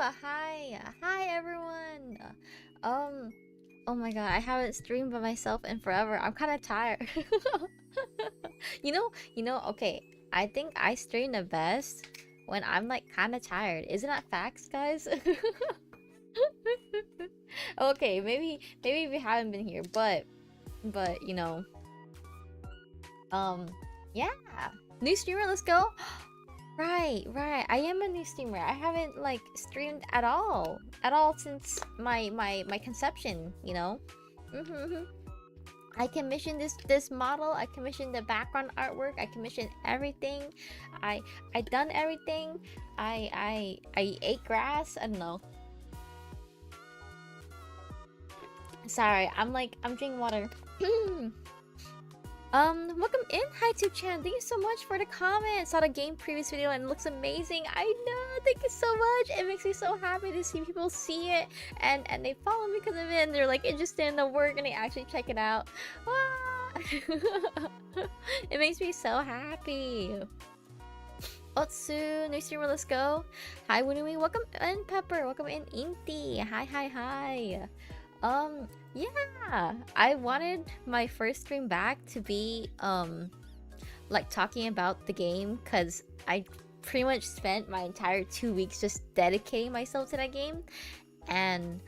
Hi everyone. Um, oh my god, I haven't streamed by myself in forever. I'm kind of tired. Okay. I think I stream the best when I'm like kind of tired. Isn't that facts, guys? Okay, maybe we haven't been here, but um, yeah. New streamer, let's go. Right. I am a new streamer. I haven't like streamed at all since my conception. Mm-hmm. I commissioned this model. I commissioned the background artwork. I commissioned everything. I done everything. I ate grass. I don't know. Sorry, I'm drinking water. Welcome in, hi to Chan. Thank you so much for the comment. Saw the game previous video and it looks amazing. I know, thank you so much. It makes me so happy to see people see it and they follow me because of it and they're like interested in the work and they actually check it out. Ah! It makes me so happy. Otsu, new streamer, let's go. Hi Winumi, welcome in Pepper, welcome in Inti. Hi. Yeah, I wanted my first stream back to be like talking about the game because I pretty much spent my entire 2 weeks just dedicating myself to that game, and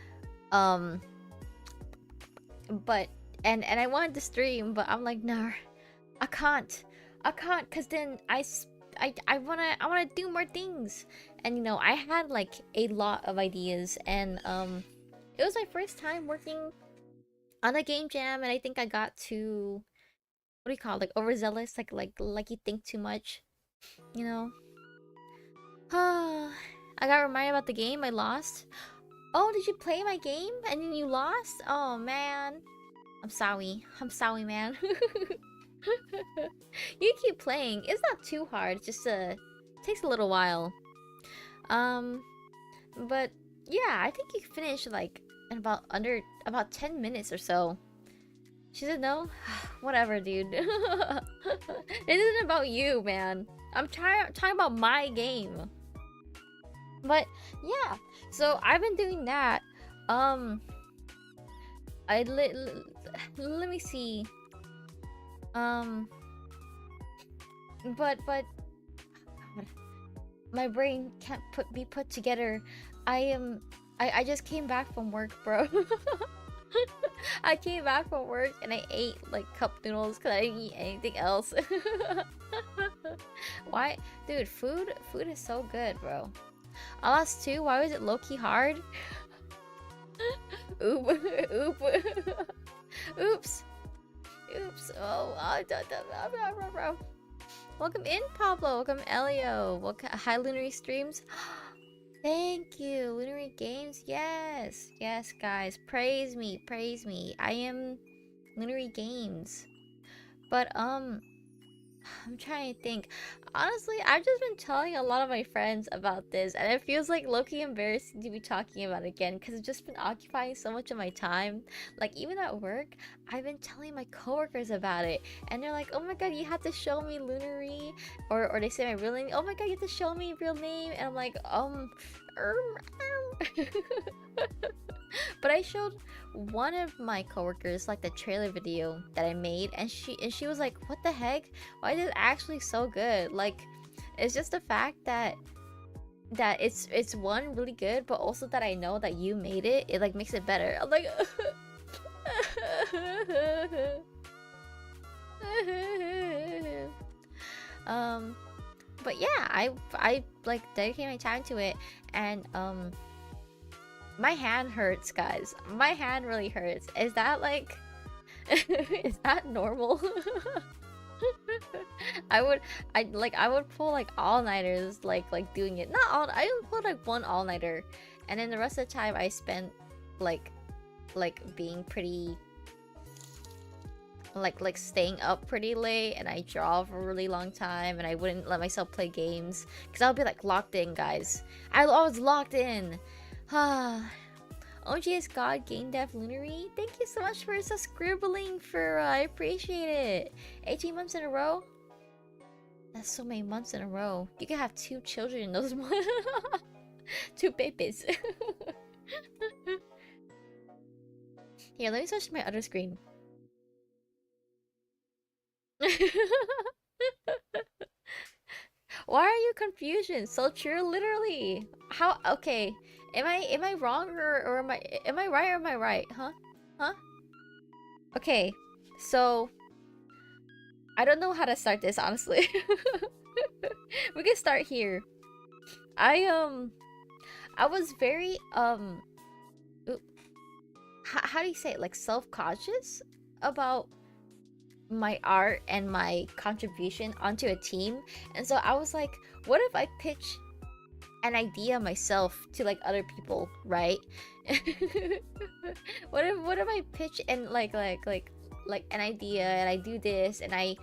but and I wanted to stream, but I'm like, no, I can't because then I wanna do more things, and I had like a lot of ideas, and it was my first time working on a game jam, and I think I got too, what do you call it, like overzealous, like you think too much, you know. I got reminded about the game I lost. Oh, did you play my game and then you lost? Oh man, I'm sorry, man. You keep playing, it's not too hard, just takes a little while. But yeah, I think you finished like in about 10 minutes or so. She said no. Whatever, dude. It isn't about you, man. I'm talking about my game. But yeah, so I've been doing that. Let me see. But my brain can't be put together. I just came back from work, bro. I came back from work and I ate like cup noodles because I didn't eat anything else. Why? Dude, food is so good, bro. I lost 2. Why was it low-key hard? Oops. Oh, bro. Welcome in, Pablo. Welcome, Elio. Welcome. Hi, Lunary streams. Thank you, Lunary Games. Yes, guys. Praise me. I am Lunary Games. But I'm trying to think. Honestly, I've just been telling a lot of my friends about this, and it feels like low-key embarrassing to be talking about it again because it's just been occupying so much of my time. Like, even at work, I've been telling my coworkers about it, and they're like, "Oh my god, you have to show me Lunary," or they say my real name. "Oh my god, you have to show me real name," and I'm like, But I showed one of my coworkers like the trailer video that I made, and she was like, "What the heck? Why is it actually so good?" Like, it's just the fact that it's one really good, but also that I know that you made it. It like makes it better. I'm like, but yeah, I like dedicate my time to it, and my hand hurts, guys. My hand really hurts. Is that like is that normal? I would pull like all-nighters like doing it. Not all, I would pull like one all-nighter, and then the rest of the time I spent like being pretty like staying up pretty late, and I draw for a really long time, and I wouldn't let myself play games because I would be like locked in, guys. I was locked in. OGS God Game Dev Lunary, thank you so much for scribbling for I appreciate it. 18 months in a row? That's so many months in a row. You can have 2 children in those months. Two babies. Here, let me switch to my other screen. Why are you confusion? So true, literally. How? Okay, am I wrong or am I right or am I right? Huh? Huh? Okay, so I don't know how to start this honestly. We can start here. I was very how do you say it? Like self-conscious about my art and my contribution onto a team, and so I was like, what if I pitch an idea myself to like other people, right? What if I pitch and like an idea and I do this and I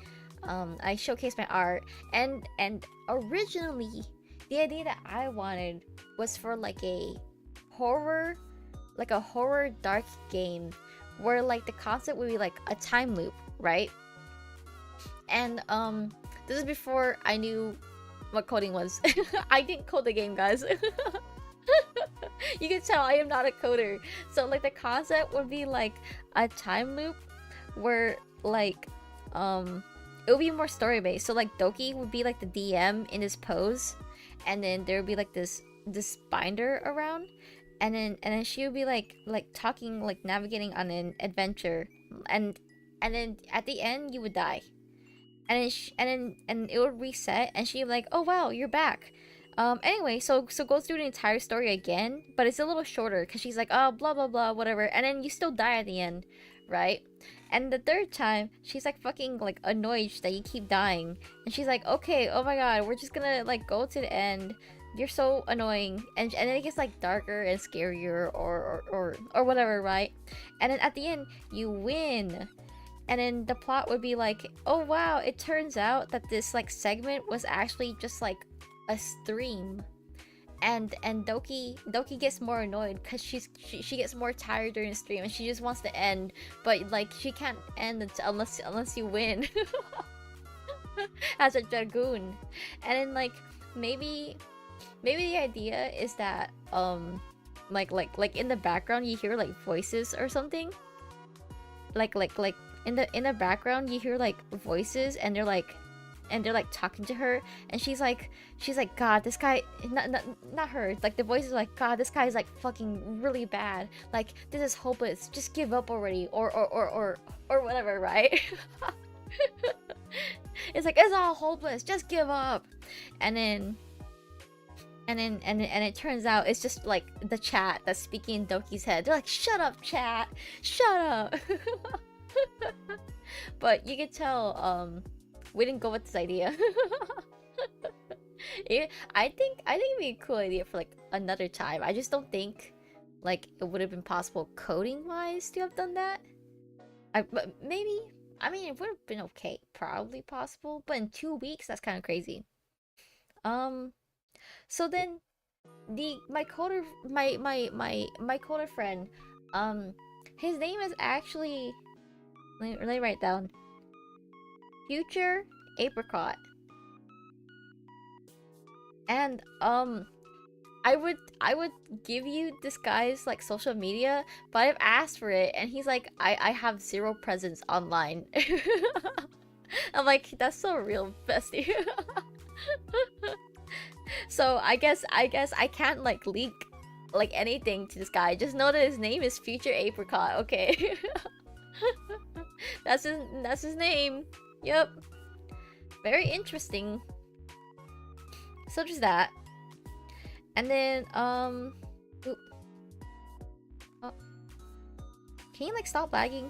showcase my art, and originally the idea that I wanted was for like a horror dark game where like the concept would be like a time loop, right? And this is before I knew what coding was. I didn't code the game, guys. You can tell I am not a coder. So like the concept would be like a time loop where like it would be more story based. So like Doki would be like the DM in his pose, and then there would be like this binder around, and then she would be like talking, like navigating on an adventure, and then at the end you would die, and then it would reset, and she'd be like, oh wow, you're back. Anyway, so go through the entire story again, but it's a little shorter because she's like, oh, blah blah blah, whatever, and then you still die at the end, right? And the third time, she's like fucking like annoyed that you keep dying, and she's like, okay, oh my god, we're just gonna like go to the end. You're so annoying, and then it gets like darker and scarier, or whatever, right? And then at the end, you win. And then the plot would be like, oh wow, it turns out that this like segment was actually just like a stream, and Doki gets more annoyed because she gets more tired during the stream, and she just wants to end, but like she can't end unless you win as a dragoon. And then like maybe the idea is that like in the background you hear like voices or something, like in the background you hear like voices, and they're like talking to her, and she's like, god, this guy, not her, like the voices are like, god, this guy is like fucking really bad, like this is hopeless, just give up already, or whatever, right? It's like, it's all hopeless, just give up. And then it turns out it's just like the chat that's speaking in Doki's head. They're like, shut up, chat, shut up. But you can tell we didn't go with this idea. I think it'd be a cool idea for like another time. I just don't think like it would have been possible coding wise to have done that. But maybe, I mean, it would have been okay, probably possible, but in 2 weeks that's kind of crazy. So then my coder friend, his name is actually, let me write it down, Future Apricot. And I would give you this guy's like social media, but I've asked for it, and he's like, I have zero presence online. I'm like, that's so real, bestie. So I guess I can't like leak like anything to this guy. Just know that his name is Future Apricot, okay? That's his name. Yep. Very interesting. So there's that. And then oop. Oh. Can you like stop lagging?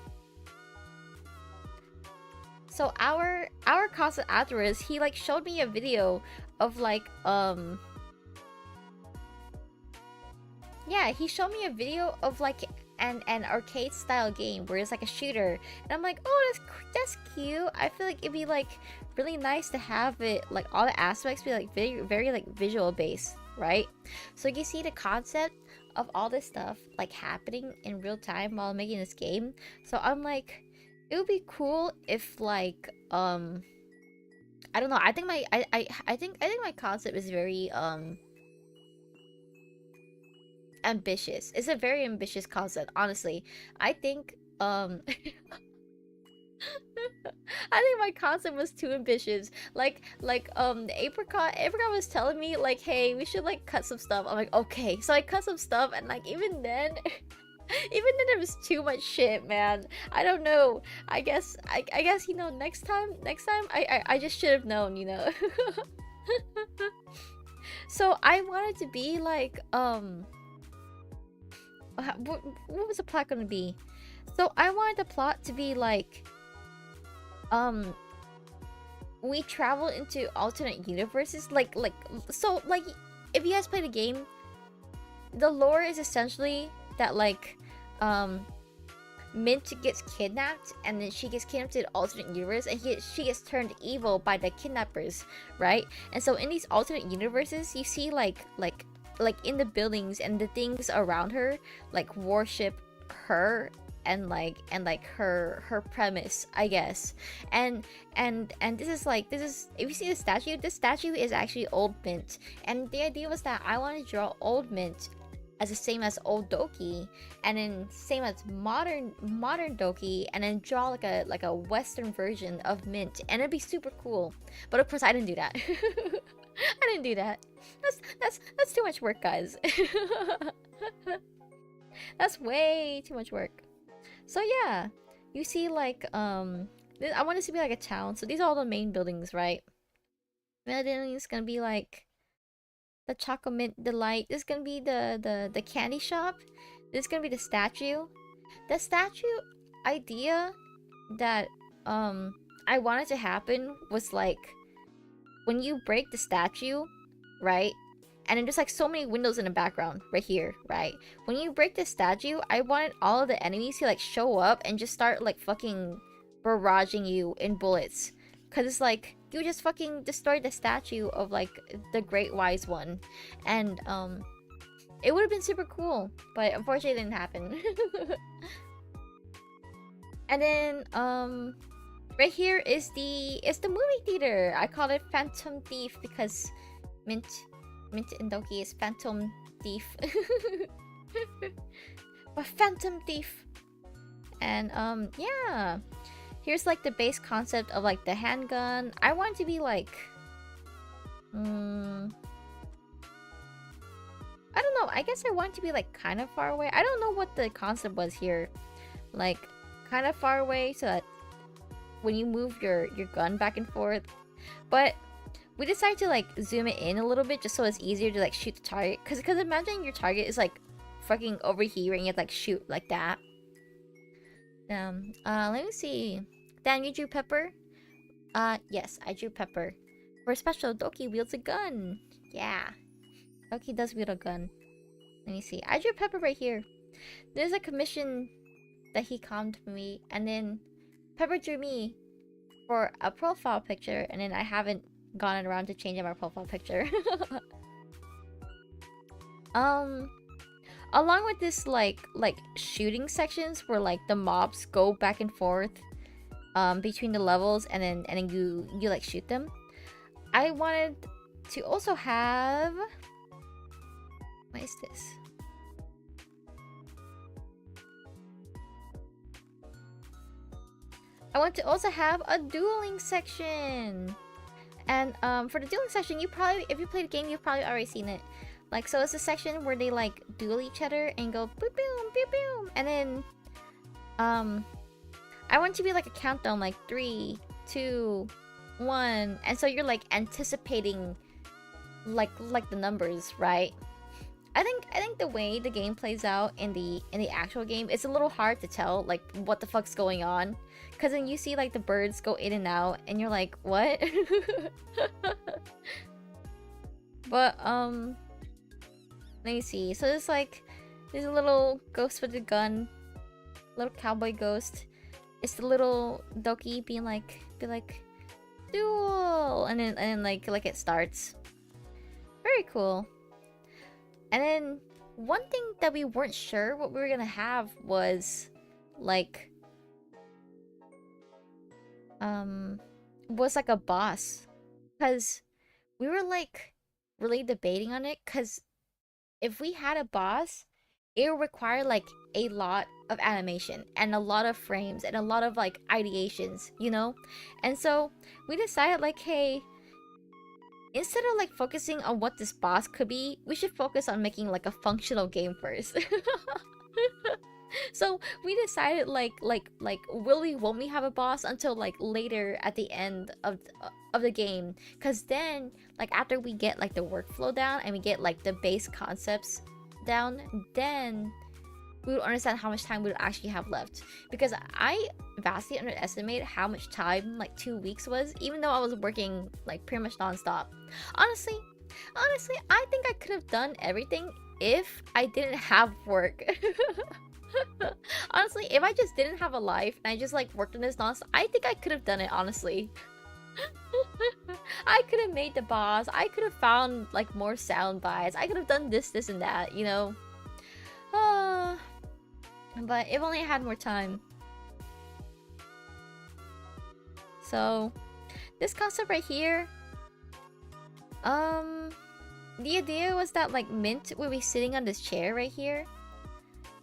So our concept afterwards, he like showed me a video of like yeah, he showed me a video of like an arcade style game where it's like a shooter, and I'm like, oh, that's cute. I feel like it'd be like really nice to have it like all the aspects be like very like visual based, right? So you see the concept of all this stuff like happening in real time while making this game. So I'm like, it would be cool if like I don't know, I think my I think my concept is very ambitious. It's a very ambitious concept, honestly. I think I think my concept was too ambitious. The apricot was telling me like, hey, we should like cut some stuff. I'm like, okay. So I cut some stuff, and like even then even then it was too much shit, man. I don't know. I guess you know, next time I just should have known, you know. So I wanted to be like what was the plot gonna be? So I wanted the plot to be like we travel into alternate universes, so like if you guys play the game, the lore is essentially that like Mint gets kidnapped, and then she gets kidnapped in an alternate universe, and she gets turned evil by the kidnappers, right? And so in these alternate universes, you see like in the buildings and the things around her like worship her and her premise, I guess. And this is if you see the statue, this statue is actually old Mint, and the idea was that I want to draw old Mint as the same as old Doki, and then same as modern Doki, and then draw like a Western version of Mint, and it'd be super cool. But of course, I didn't do that. I didn't do that. That's too much work, guys. That's way too much work. So yeah, you see like I want this to be like a town. So these are all the main buildings, right? And then it's gonna be like the Choco Mint Delight. This is gonna be the candy shop. This is gonna be the statue. The statue idea that I wanted to happen was like when you break the statue, right? And then there's like so many windows in the background right here, right? When you break the statue, I wanted all of the enemies to like show up and just start like fucking barraging you in bullets. Cause it's like you just fucking destroyed the statue of like the Great Wise One, and it would have been super cool, but unfortunately it didn't happen. And then right here is the movie theater. I call it Phantom Thief because Mint and Doki is Phantom Thief. But Phantom Thief. And yeah. Here's like the base concept of like the handgun. I want it to be like I don't know. I guess I want it to be like kind of far away. I don't know what the concept was here. Like kind of far away so that when you move your gun back and forth. But we decided to like zoom it in a little bit just so it's easier to like shoot the target. Cause imagine your target is like fucking over here and you have to like shoot like that. Let me see. Dan, you drew Pepper? Yes, I drew Pepper. For special, Doki wields a gun. Yeah. Doki does wield a gun. Let me see. I drew Pepper right here. There's a commission that he calmed me, and then Pepper drew me for a profile picture, and then I haven't gone around to changing my profile picture. Along with this like shooting sections where like the mobs go back and forth between the levels, and then you like shoot them. I wanted to also have, what is this? I want to also have a dueling section. And for the dueling section, you probably, if you play the game, you've probably already seen it. Like, so it's a section where they like duel each other and go boom boom boom boom, and then I want it to be like a countdown, like 3, 2, 1, and so you're like anticipating like the numbers, right? I think the way the game plays out in the actual game, it's a little hard to tell like what the fuck's going on, because then you see like the birds go in and out, and you're like, what? But let me see. So there's a little ghost with a gun, little cowboy ghost. It's the little Doki being like, duel, and then like it starts. Very cool. And then one thing that we weren't sure what we were gonna have was like a boss, because we were like really debating on it, because if we had a boss, it will require like a lot of animation and a lot of frames and a lot of like ideations, you know? And so we decided like, hey, instead of like focusing on what this boss could be, we should focus on making like a functional game first. So we decided won't we have a boss until like later at the end of the game, because then like after we get like the workflow down and we get like the base concepts down, then we would understand how much time we would actually have left. Because I vastly underestimated how much time like 2 weeks was, even though I was working like pretty much non-stop. Honestly, I think I could have done everything if I didn't have work. Honestly, if I just didn't have a life and I just like worked on this non-stop, I think I could have done it, honestly. I could have made the boss, I could have found like more sound bites, I could have done this and that, you know? But if only I had more time. So, this concept right here, the idea was that like Mint would be sitting on this chair right here,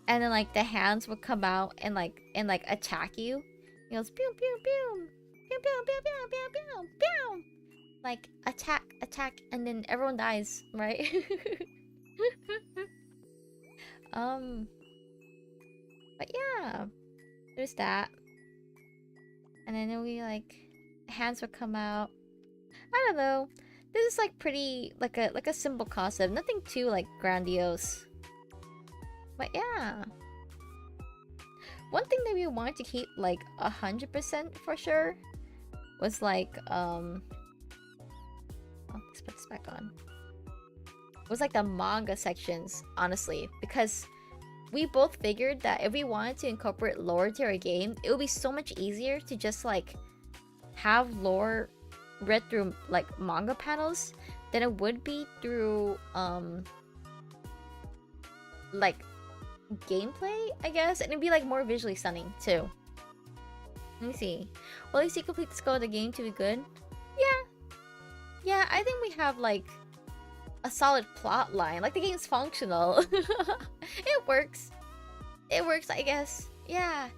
and then like the hands would come out and like attack you. He goes pew pew pew, pew pew pew pew pew pew pew, like attack, and then everyone dies, right? But yeah, there's that. And then we like hands would come out. I don't know. This is like pretty like a simple concept, nothing too like grandiose. But yeah, one thing that we wanted to keep like 100% for sure was like oh, let's put this back on. Was like the manga sections, honestly, because we both figured that if we wanted to incorporate lore to our game, it would be so much easier to just like have lore read through like manga panels than it would be through like gameplay, I guess, and it'd be like more visually stunning too. Let me see. Will at least you complete the scope of the game to be good? Yeah, I think we have like a solid plot line. Like the game's functional. It works, I guess. Yeah,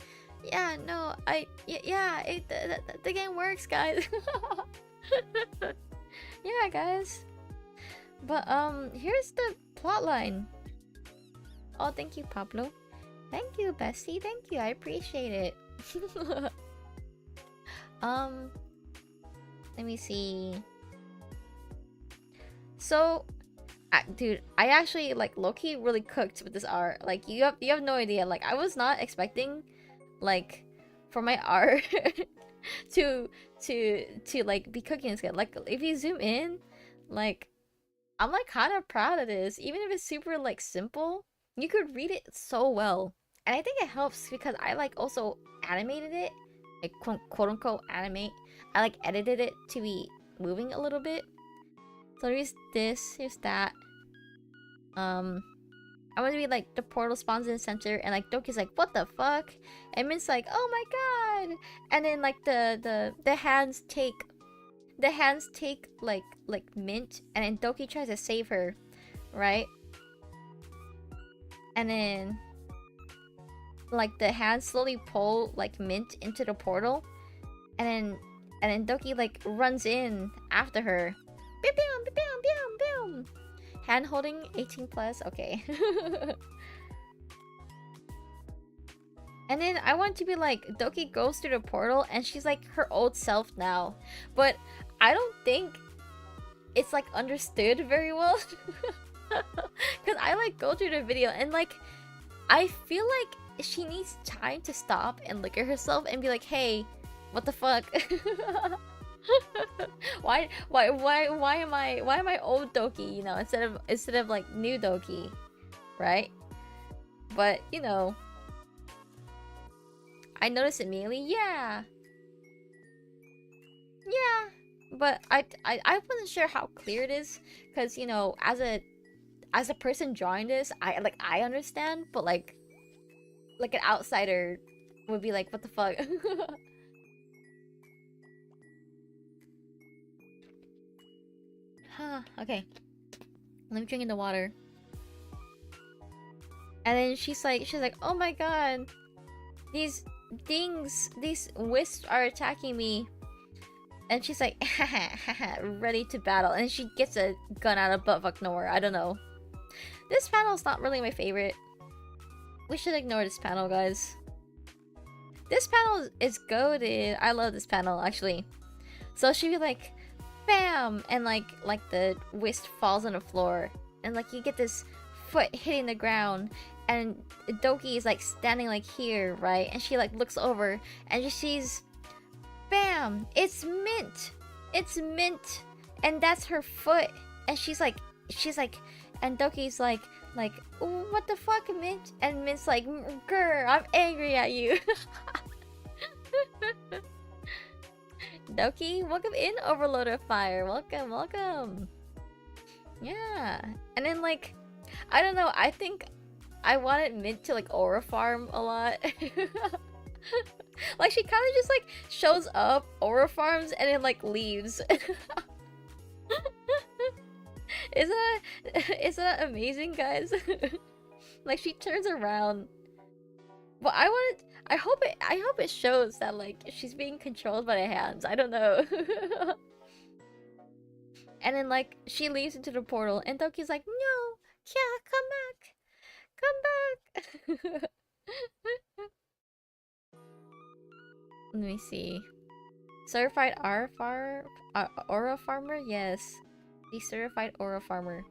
no, the game works, guys. Yeah, guys. But here's the plot line. Oh, thank you, Pablo. Thank you, Bessie. Thank you. I appreciate it. Let me see. So, dude, I actually like low-key really cooked with this art. Like you have no idea. Like I was not expecting like for my art to like be cooking this good. Like if you zoom in, like I'm like kind of proud of this. Even if it's super like simple, you could read it so well. And I think it helps because I like also animated it, like quote unquote animate. I like edited it to be moving a little bit. So here's this, here's that. I want to be like the portal spawns in the center, and like Doki's like, what the fuck? And Mint's like, oh my god! And then like the hands take like Mint, and then Doki tries to save her, right? And then like the hands slowly pull like Mint into the portal, and then Doki like runs in after her. Pew pew pew pew pew. Hand holding 18 plus, okay. And then I want to be like, Doki goes through the portal and she's like her old self now. But I don't think it's like understood very well. Cause I like go through the video and like I feel like she needs time to stop and look at herself and be like, hey, what the fuck? why am I old Doki, you know, instead of like new Doki, right? But you know, I noticed immediately, yeah, but I wasn't sure how clear it is, because you know, as a person drawing this, I understand, but like an outsider would be like, what the fuck? Okay. Let me drink in the water. And then she's like, oh my god, these things, these wisps are attacking me. And she's like, ready to battle. And she gets a gun out of buttfuck nowhere. I don't know. This panel's not really my favorite. We should ignore this panel, guys. This panel is goated. I love this panel, actually. So she'd be like, bam! And like the wisp falls on the floor. And like you get this foot hitting the ground. And Doki is like standing like here, right? And she like looks over and she sees, bam! It's Mint! It's Mint! And that's her foot. And she's like, and Doki's like, what the fuck, Mint? And Mint's like, grr, I'm angry at you. Doki, welcome in, Overload of Fire. Welcome, welcome. Yeah. And then like, I don't know, I think I wanted Mint to like aura farm a lot. Like she kind of just like shows up, aura farms, and then like leaves. Isn't that amazing, guys? Like she turns around. Well, I hope it shows that like she's being controlled by the hands. I don't know. And then like she leaves into the portal, and Toki's like, no, yeah, come back. Let me see. Certified aura farmer? Yes. The certified aura farmer.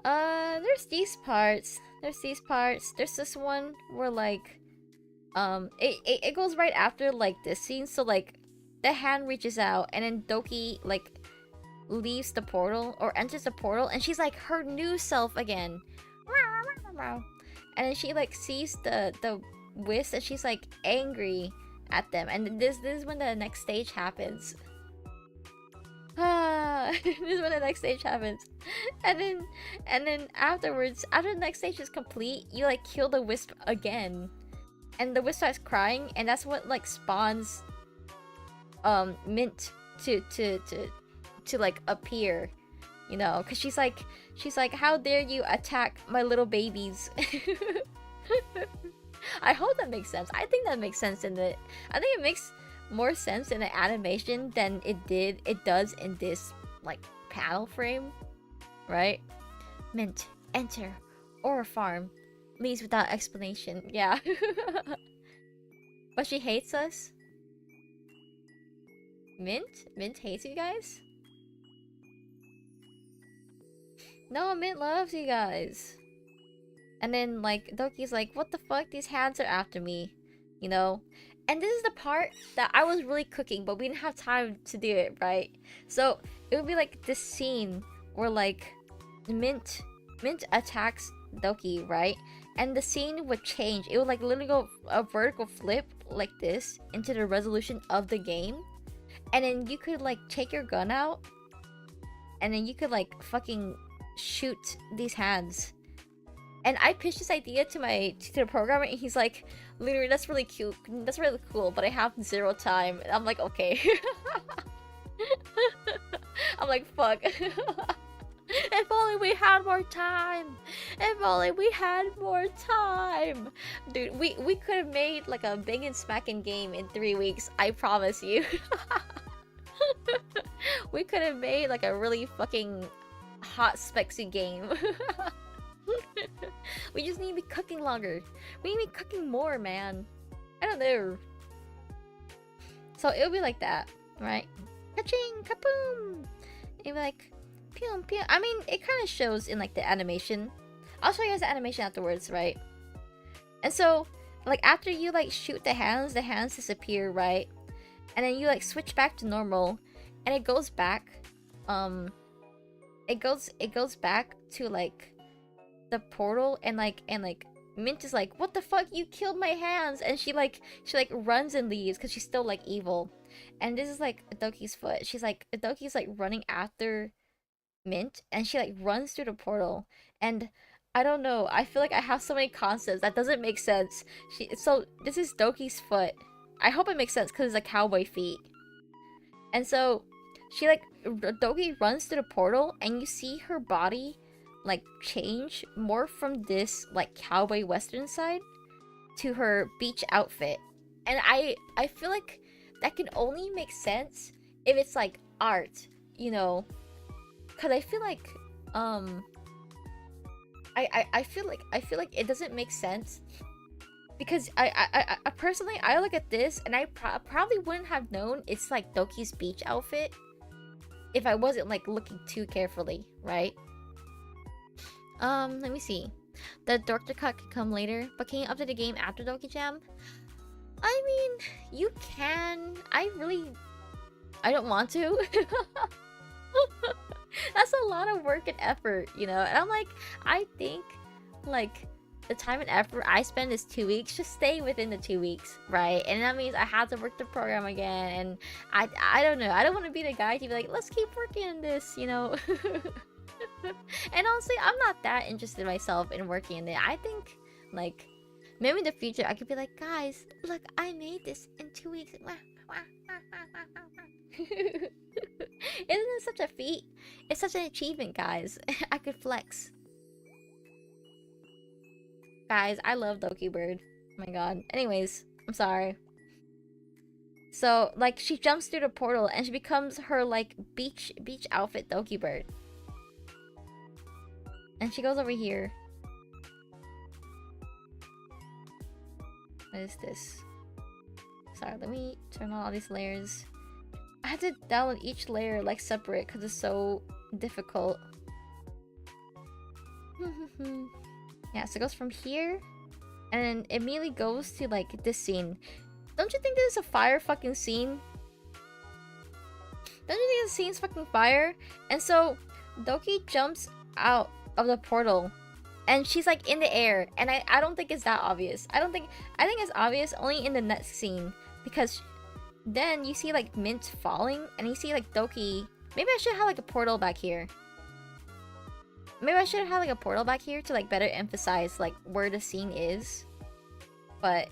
There's these parts. There's this one where like it goes right after like this scene, so like the hand reaches out and then Doki like leaves the portal or enters the portal and she's like her new self again. And then she like sees the wisp and she's like angry at them, and this is when the next stage happens. This is when the next stage happens. And then afterwards, after the next stage is complete, you like kill the wisp again. And the wisp starts crying, and that's what like spawns Mint to like appear. You know, cause she's like, how dare you attack my little babies? I hope that makes sense. I think that makes sense in the. I think it makes more sense in the animation than it does in this like panel frame, right? Mint, enter, aura farm, leaves without explanation. Yeah. But she hates us. Mint hates you guys. No, Mint loves you guys. And then like Doki's like, what the fuck? These hands are after me, you know? And this is the part that I was really cooking, but we didn't have time to do it, right? So it would be like this scene where like Mint attacks Doki, right? And the scene would change. It would like literally go a vertical flip like this into the resolution of the game. And then you could like take your gun out and then you could like fucking shoot these hands. And I pitched this idea to the programmer, and he's like, "Lunary, that's really cute. That's really cool, but I have 0 time." And I'm like, "Okay." I'm like, "Fuck." If only we had more time. If only we had more time, dude. We could have made like a big and smacking game in 3 weeks. I promise you. We could have made like a really fucking hot, spexy game. We just need to be cooking longer. We need to be cooking more, man. I don't know. So it'll be like that, right? Ka-ching, kaboom! It'll be like, pew, pew. I mean, it kind of shows in like the animation. I'll show you guys the animation afterwards, right? And so, like after you like shoot the hands disappear, right? And then you like switch back to normal, and it goes back. It goes back to like the portal, and like Mint is like, what the fuck, you killed my hands, and she runs and leaves because she's still like evil. And this is like Doki's foot. Doki's like running after Mint, and she like runs through the portal, and I don't know, I feel like I have so many concepts that doesn't make sense. So this is Doki's foot. I hope it makes sense because it's like cowboy feet. And so she like Doki runs to the portal, and you see her body like change more from this like cowboy western side to her beach outfit. And I feel like that can only make sense if it's like art, you know, because I feel like I feel like it doesn't make sense, because I personally, I look at this and I probably wouldn't have known it's like Doki's beach outfit if I wasn't like looking too carefully, right? Let me see. The director cut can come later, but can you update the game after Doki Jam? I mean, you can. I don't want to. That's a lot of work and effort, you know? And I'm like, I think, like, the time and effort I spend is 2 weeks. Just stay within the 2 weeks, right? And that means I have to work the program again. And I don't know. I don't want to be the guy to be like, let's keep working on this, you know? And honestly, I'm not that interested myself in working in it. I think, like, maybe in the future I could be like, guys, look, I made this in 2 weeks. Isn't it such a feat? It's such an achievement, guys. I could flex. Guys, I love Doki Bird. Oh my god. Anyways, I'm sorry. So, like, she jumps through the portal and she becomes her, like, beach outfit Doki Bird. And she goes over here. What is this? Sorry, let me turn on all these layers. I have to download each layer like separate because it's so difficult. Yeah, so it goes from here and then it immediately goes to like this scene. Don't you think this is a fire fucking scene? Don't you think this scene's fucking fire? And so Doki jumps out of the portal and she's like in the air, and I don't think it's that obvious. I think it's obvious only in the next scene, because then you see like Mint falling and you see like Doki. Maybe I should have like a portal back here. Maybe I should have like a portal back here to like better emphasize like where the scene is. But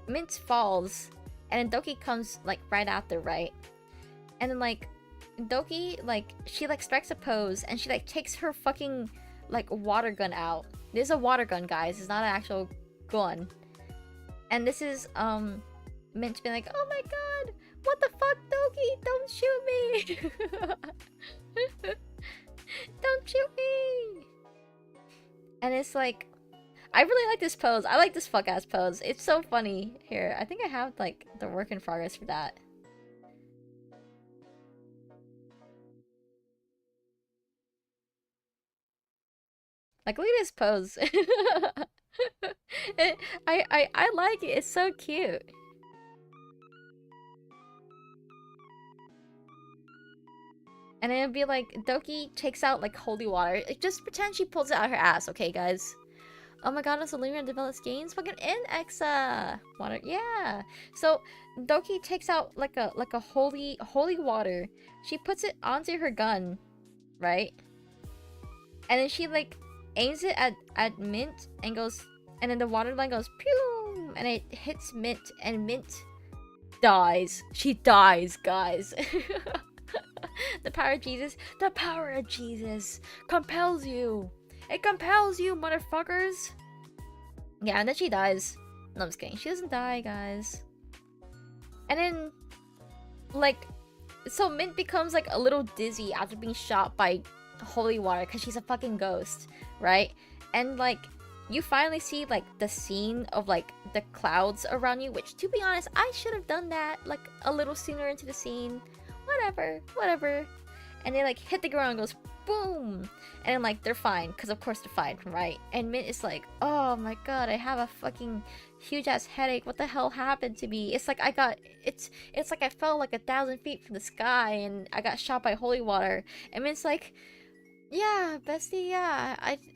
Mint falls and then Doki comes like right after, right? And then like Doki, like she like strikes a pose and she like takes her fucking like water gun out. This is a water gun, guys. It's not an actual gun. And this is meant to be like, oh my god, what the fuck, Doki? Don't shoot me. Don't shoot me. And it's like, I really like this pose. I like this fuck ass pose. It's so funny. Here, I think I have like the work in progress for that. Like, look at this pose. I like it. It's so cute. And it'll be like, Doki takes out like holy water. Just pretend she pulls it out her ass, okay, guys? Oh my god, it's Lunary develops games? Fucking in Exa! Water, yeah! So, Doki takes out like a holy water. She puts it onto her gun, right? And then she like aims it at Mint and goes, and then the water line goes pew, and it hits Mint, and Mint dies. She dies, guys. The power of Jesus, the power of Jesus compels you. It compels you, motherfuckers. Yeah, and then she dies. No, I'm just kidding. She doesn't die, guys. And then, like, so Mint becomes like a little dizzy after being shot by holy water because she's a fucking ghost, right? And like, you finally see like the scene of like the clouds around you, which, to be honest, I should have done that like a little sooner into the scene. Whatever. And they like hit the ground and goes boom, and then like they're fine, because of course they're fine, right? And Mint is like, oh my god, I have a fucking huge ass headache. What the hell happened to me? It's like it's like I fell like 1,000 feet from the sky and I got shot by holy water. And Mint's like, yeah, bestie, yeah, I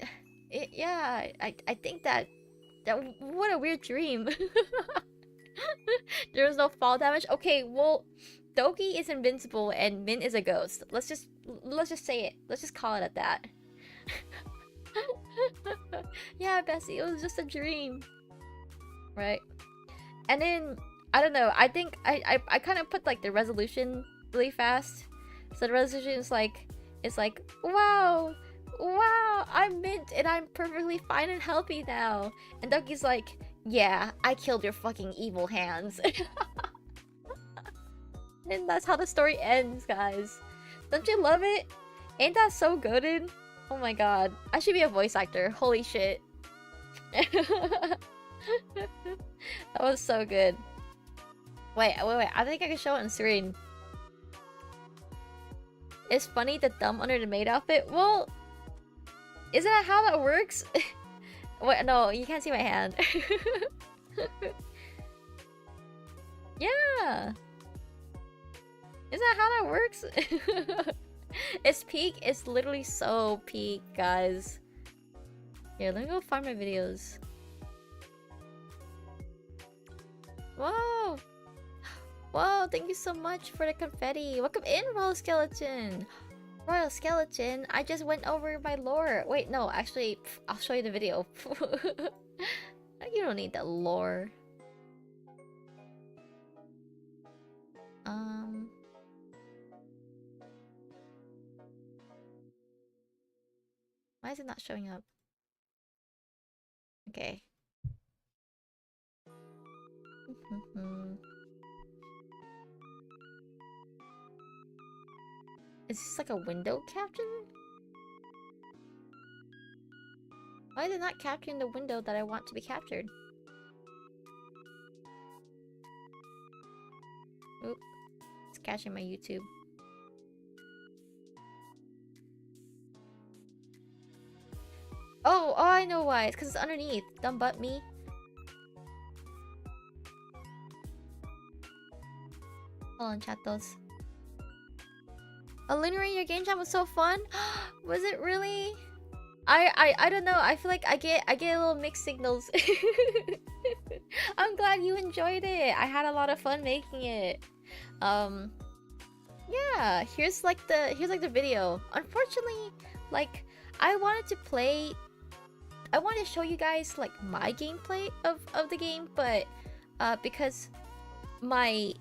think that what a weird dream. There was no fall damage. Okay, well, Doki is invincible and Mint is a ghost. Let's just say it. Let's just call it at that. Yeah, Bessie, it was just a dream. Right? And then, I don't know, I think I kind of put like the resolution really fast. So the resolution is like, it's like, wow, wow, I'm mint and I'm perfectly fine and healthy now. And Donkey's like, yeah, I killed your fucking evil hands. And that's how the story ends, guys. Don't you love it? Ain't that so good? Oh my god. I should be a voice actor. Holy shit. That was so good. Wait. I think I can show it on screen. It's funny the thumb under the maid outfit. Well, isn't that how that works? Wait, no, you can't see my hand. Yeah. Isn't that how that works? It's peak. It's literally so peak, guys. Here, let me go find my videos. Whoa! Whoa, thank you so much for the confetti. Welcome in, Royal Skeleton. Royal Skeleton, I just went over my lore. Wait, no, actually, I'll show you the video. You don't need that lore. Why is it not showing up? Okay. Is this like a window capture? Why is it not capturing the window that I want to be captured? Oop. It's catching my YouTube. Oh, I know why. It's because it's underneath. Dumb butt me. Hold on, chat those. Oh, Lunary, your game jam was so fun. Was it really? I don't know. I feel like I get a little mixed signals. I'm glad you enjoyed it. I had a lot of fun making it. Yeah. Here's like the video. Unfortunately, like I wanted to show you guys like my gameplay of the game, but because my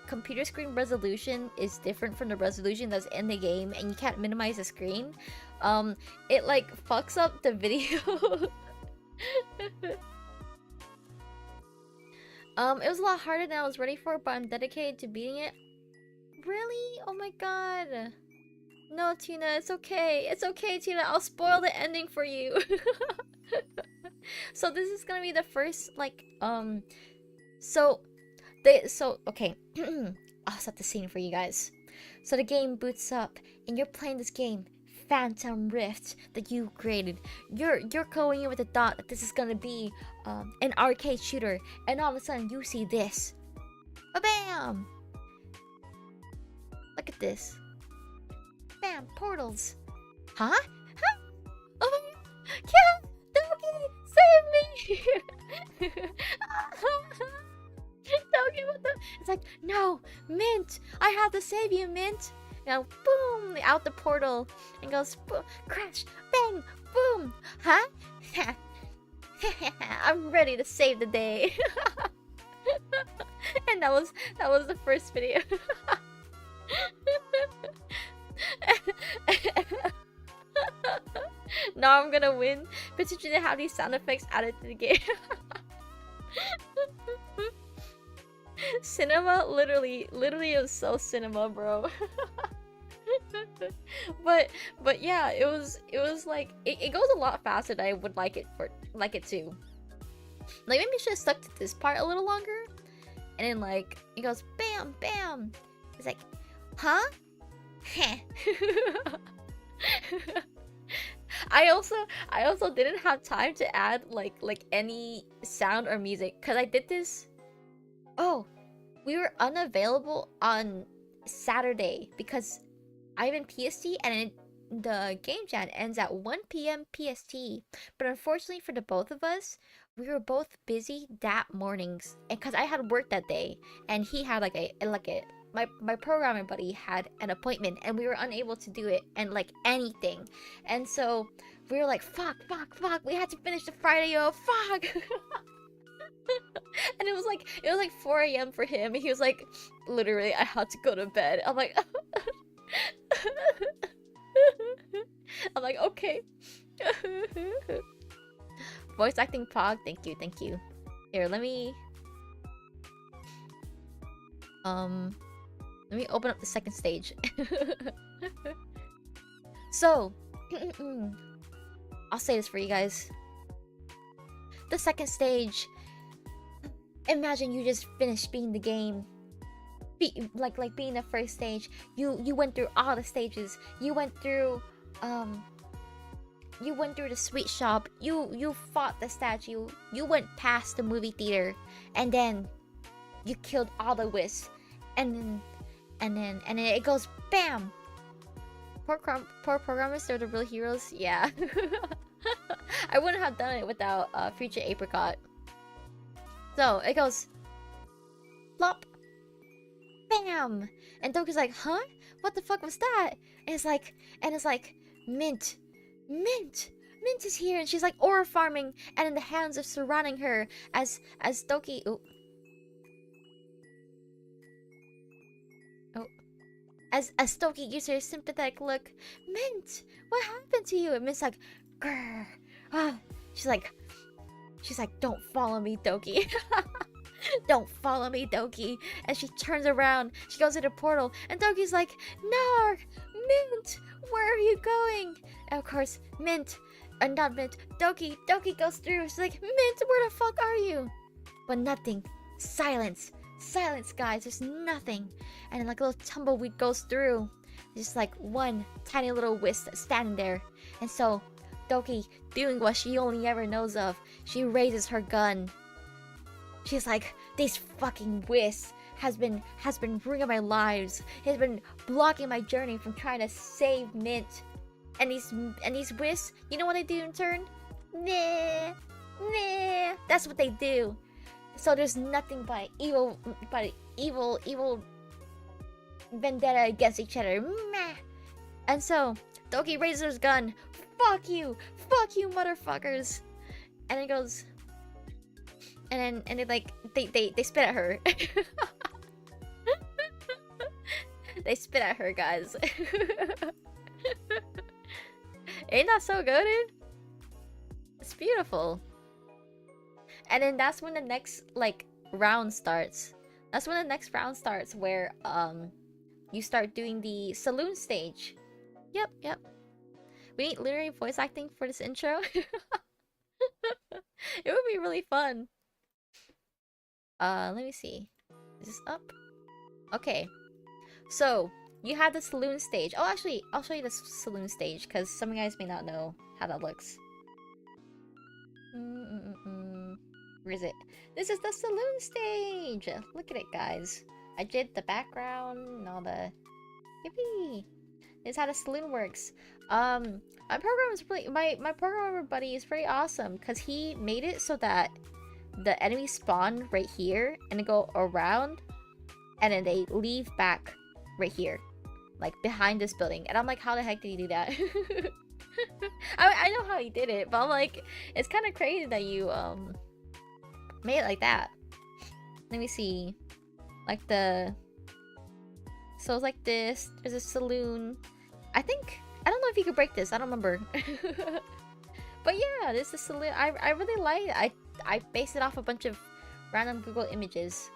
computer screen resolution is different from the resolution that's in the game, and you can't minimize the screen, it like fucks up the video. It was a lot harder than I was ready for, but I'm dedicated to beating it. Really? Oh my god. No, Tina, it's okay. It's okay, Tina. I'll spoil the ending for you. So this is gonna be the first, like, okay. I'll set the scene for you guys. So the game boots up, and you're playing this game, Phantom Rift, that you created. You're going in with the thought that this is gonna be an arcade shooter, and all of a sudden you see this. Ba-bam! Look at this. Bam! Portals. Huh? Huh? Oh my god! Doggy! Save me! Doggy, what the? It's like, no! Mint! I have to save you, Mint! You know, boom! Out the portal. And goes, boom! Crash! Bang! Boom! Huh? I'm ready to save the day. And that was the first video. Now I'm gonna win. Potentially to have these sound effects added to the game. Cinema, literally is so cinema, bro. but yeah, it was like it goes a lot faster than I would like it to. Like maybe I should have stuck to this part a little longer, and then like it goes bam bam. It's like, huh? I also didn't have time to add like any sound or music, because I did this. Oh, we were unavailable on Saturday because I'm in PST, and the game chat ends at 1 p.m. PST. But unfortunately for the both of us, we were both busy that mornings, and because I had work that day, and he had my programming buddy had an appointment, and we were unable to do it and like anything. And so we were like, fuck, we had to finish the Friday, fuck. And it was like 4 a.m. for him. He was like, literally, I had to go to bed. I'm like, I'm like, okay. Voice acting Pog, thank you, thank you. Here, let me open up the second stage. So, I'll say this for you guys. The second stage. Imagine you just finished being the game. Like being the first stage. You went through all the stages. You went through the sweet shop. You fought the statue. You went past the movie theater, and then you killed all the wisps, and then it goes bam. Poor programmers, they're the real heroes. Yeah. I wouldn't have done it without Future Apricot. So it goes plop, bam, and Doku's like, huh? What the fuck was that? And it's like Mint is here, and she's like aura farming, and then the hands are surrounding her as Doki. As Doki gives her a sympathetic look. Mint, what happened to you? And Mint's like, grr. She's like, don't follow me, Doki. Don't follow me, Doki. And she turns around. She goes into a portal, and Doki's like, Narg, Mint, where are you going? And of course, not Mint, Doki goes through. She's like, Mint, where the fuck are you? But nothing. Silence, guys. There's nothing. And then like a little tumbleweed goes through. Just like one tiny little wisp standing there. And so Doki, doing what she only ever knows of, she raises her gun. She's like, this fucking wisp has been ruining my lives. Has been blocking my journey from trying to save Mint. And these wisps, you know what they do in turn? Nah. That's what they do. So there's nothing but evil vendetta against each other. Meh. And so Doki raises his gun. Fuck you, motherfuckers. And it goes, and then they spit at her. They spit at her, guys. Ain't that so good, dude? It's beautiful. And then that's when the next round starts. That's when the next round starts, where you start doing the saloon stage. Yep. We need literary voice acting for this intro. It would be really fun. Let me see. Is this up? Okay. So, you have the saloon stage. Oh, actually, I'll show you the saloon stage, because some of you guys may not know how that looks. Where is it? This is the saloon stage! Look at it, guys. I did the background and all the... Yippee! This is how the saloon works. My program is really... My programmer buddy is pretty awesome, because he made it so that the enemies spawn right here, and they go around, and then they leave back right here. Like, behind this building. And I'm like, how the heck did you do that? I know how he did it, but I'm like, it's kind of crazy that you, made it like that. Let me see. Like the... So it's like this. There's a saloon. I don't know if you could break this. I don't remember. But yeah, this is saloon. I really like it. I based it off a bunch of random Google images.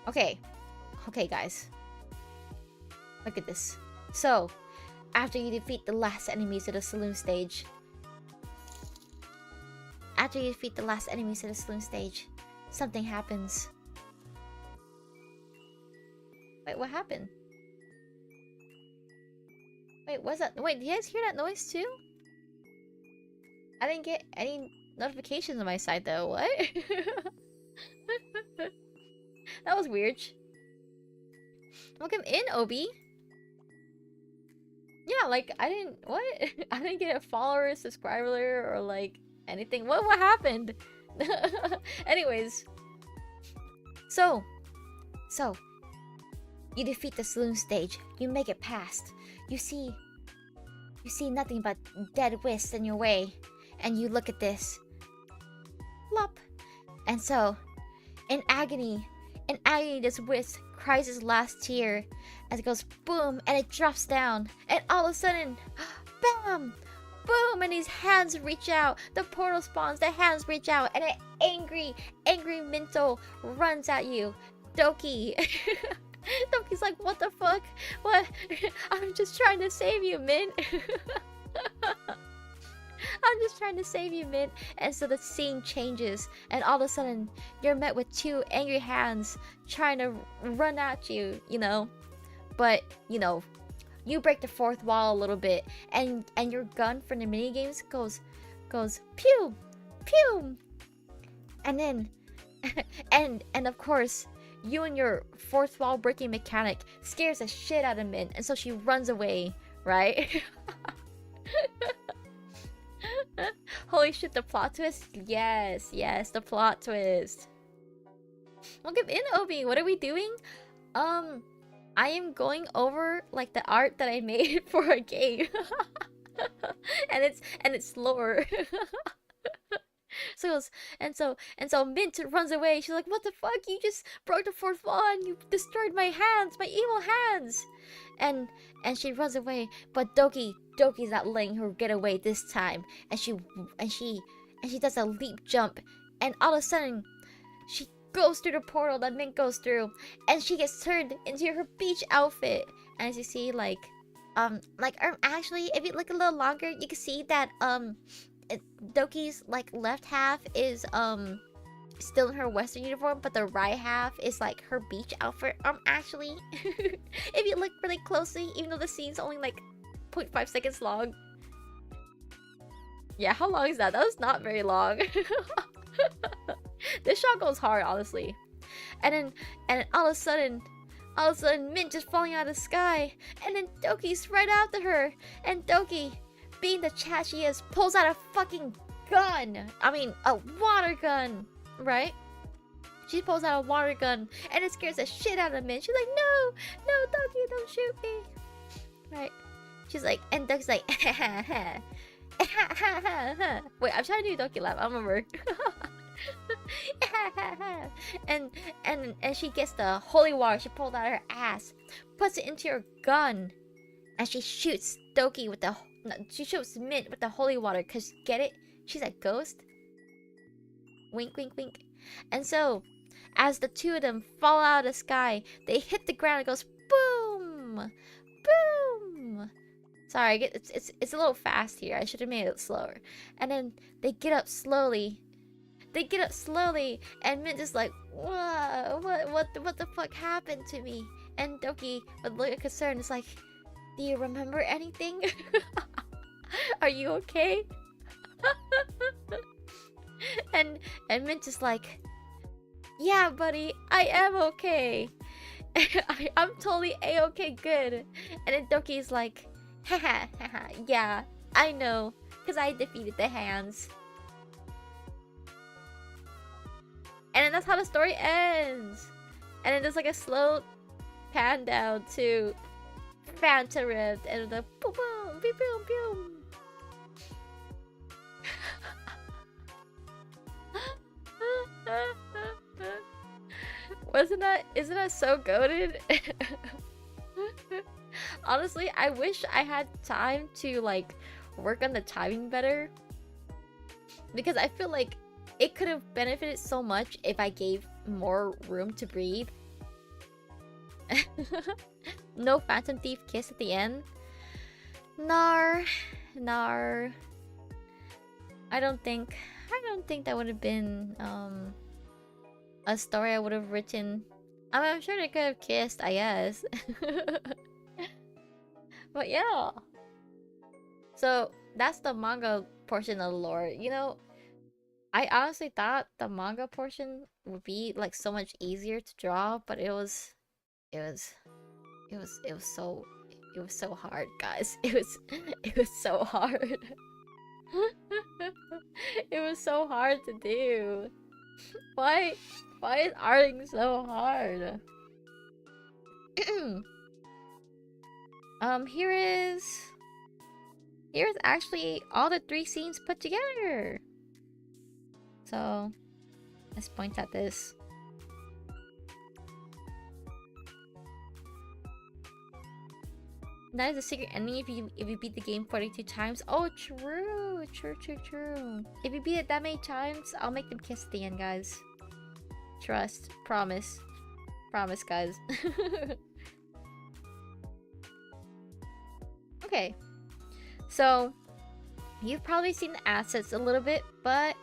Okay, guys. Look at this. So, after you defeat the last enemies of the saloon stage... something happens. Wait, what happened? Wait, what's that? Wait, do you guys hear that noise too? I didn't get any notifications on my side though. What? That was weird. Welcome in, Obi. Yeah, like, I didn't... What? I didn't get a follower, subscriber, or like anything. What happened? Anyways. So, you defeat the saloon stage. You make it past. You see nothing but dead wisps in your way. And you look at this. Plop. And so, in agony, this Whis cries his last tear as it goes boom and it drops down. And all of a sudden, bam! Boom! And his hands reach out. The portal spawns, the hands reach out, and an angry Minto runs at you. Doki. Doki's like, what the fuck? What? I'm just trying to save you, Mint. I'm just trying to save you, Mint. And so the scene changes, and all of a sudden, you're met with two angry hands trying to run at you, you know? But, you know, you break the fourth wall a little bit, and your gun from the minigames goes pew, pew. And then, and of course, you and your fourth wall breaking mechanic scares the shit out of Mint, and so she runs away, right? Holy shit, the plot twist? Yes, the plot twist. Welcome in, Obi. What are we doing? I am going over like the art that I made for a game. and it's lore. So Mint runs away. She's like, what the fuck? You just broke the fourth wall and you destroyed my hands, my evil hands. And she runs away, but Doki's not letting her get away this time. And she does a leap jump, and all of a sudden she goes through the portal that Mint goes through, and she gets turned into her beach outfit. And as you see, actually, if you look a little longer, you can see that Doki's like left half is still in her Western uniform, but the right half is like her beach outfit. Actually, if you look really closely, even though the scene's only like 0.5 seconds long. Yeah, how long is that? That was not very long. This shot goes hard, honestly. And then all of a sudden, Mint just falling out of the sky, and then Doki's right after her, and Doki, being the chat she is, pulls out a fucking gun. I mean, a water gun, right? She pulls out a water gun, and it scares the shit out of Mint. She's like, no, Doki, don't shoot me. Right? She's like, and Doki's like, wait, I'm trying to do Doki laugh. I remember. and she gets the holy water. She pulled out her ass, puts it into her gun, and she shoots Doki with the. No, she shoots Mint with the holy water. Cause get it? She's a ghost. Wink, wink, wink. And so, as the two of them fall out of the sky, they hit the ground. It goes boom, boom. Sorry, it's a little fast here. I should have made it slower. And then they get up slowly. And Mint is like, whoa, what the fuck happened to me? And Doki, with a look of concern, is like, do you remember anything? Are you okay? and Mint is like, yeah, buddy, I am okay. I'm totally a-okay good. And then Doki's like, haha, yeah, I know, because I defeated the hands. And then that's how the story ends. And then there's like a slow pan down to Phantom Rift, and the boom boom boom boom boom. Isn't that so goated? Honestly, I wish I had time to like work on the timing better, because I feel like it could have benefited so much if I gave more room to breathe. No Phantom Thief kiss at the end. Nar. I don't think that would have been a story I would have written. I mean, I'm sure they could have kissed, I guess. But yeah. So that's the manga portion of the lore. You know, I honestly thought the manga portion would be like so much easier to draw, but it was so hard, guys. It was so hard. It was so hard to do. Why is arting so hard? Here's actually all the 3 scenes put together. So Let's point at this. That is a secret ending if you beat the game 42 times. Oh, true. True. If you beat it that many times, I'll make them kiss at the end, guys. Trust. Promise. Promise, guys. Okay. So, you've probably seen the assets a little bit, but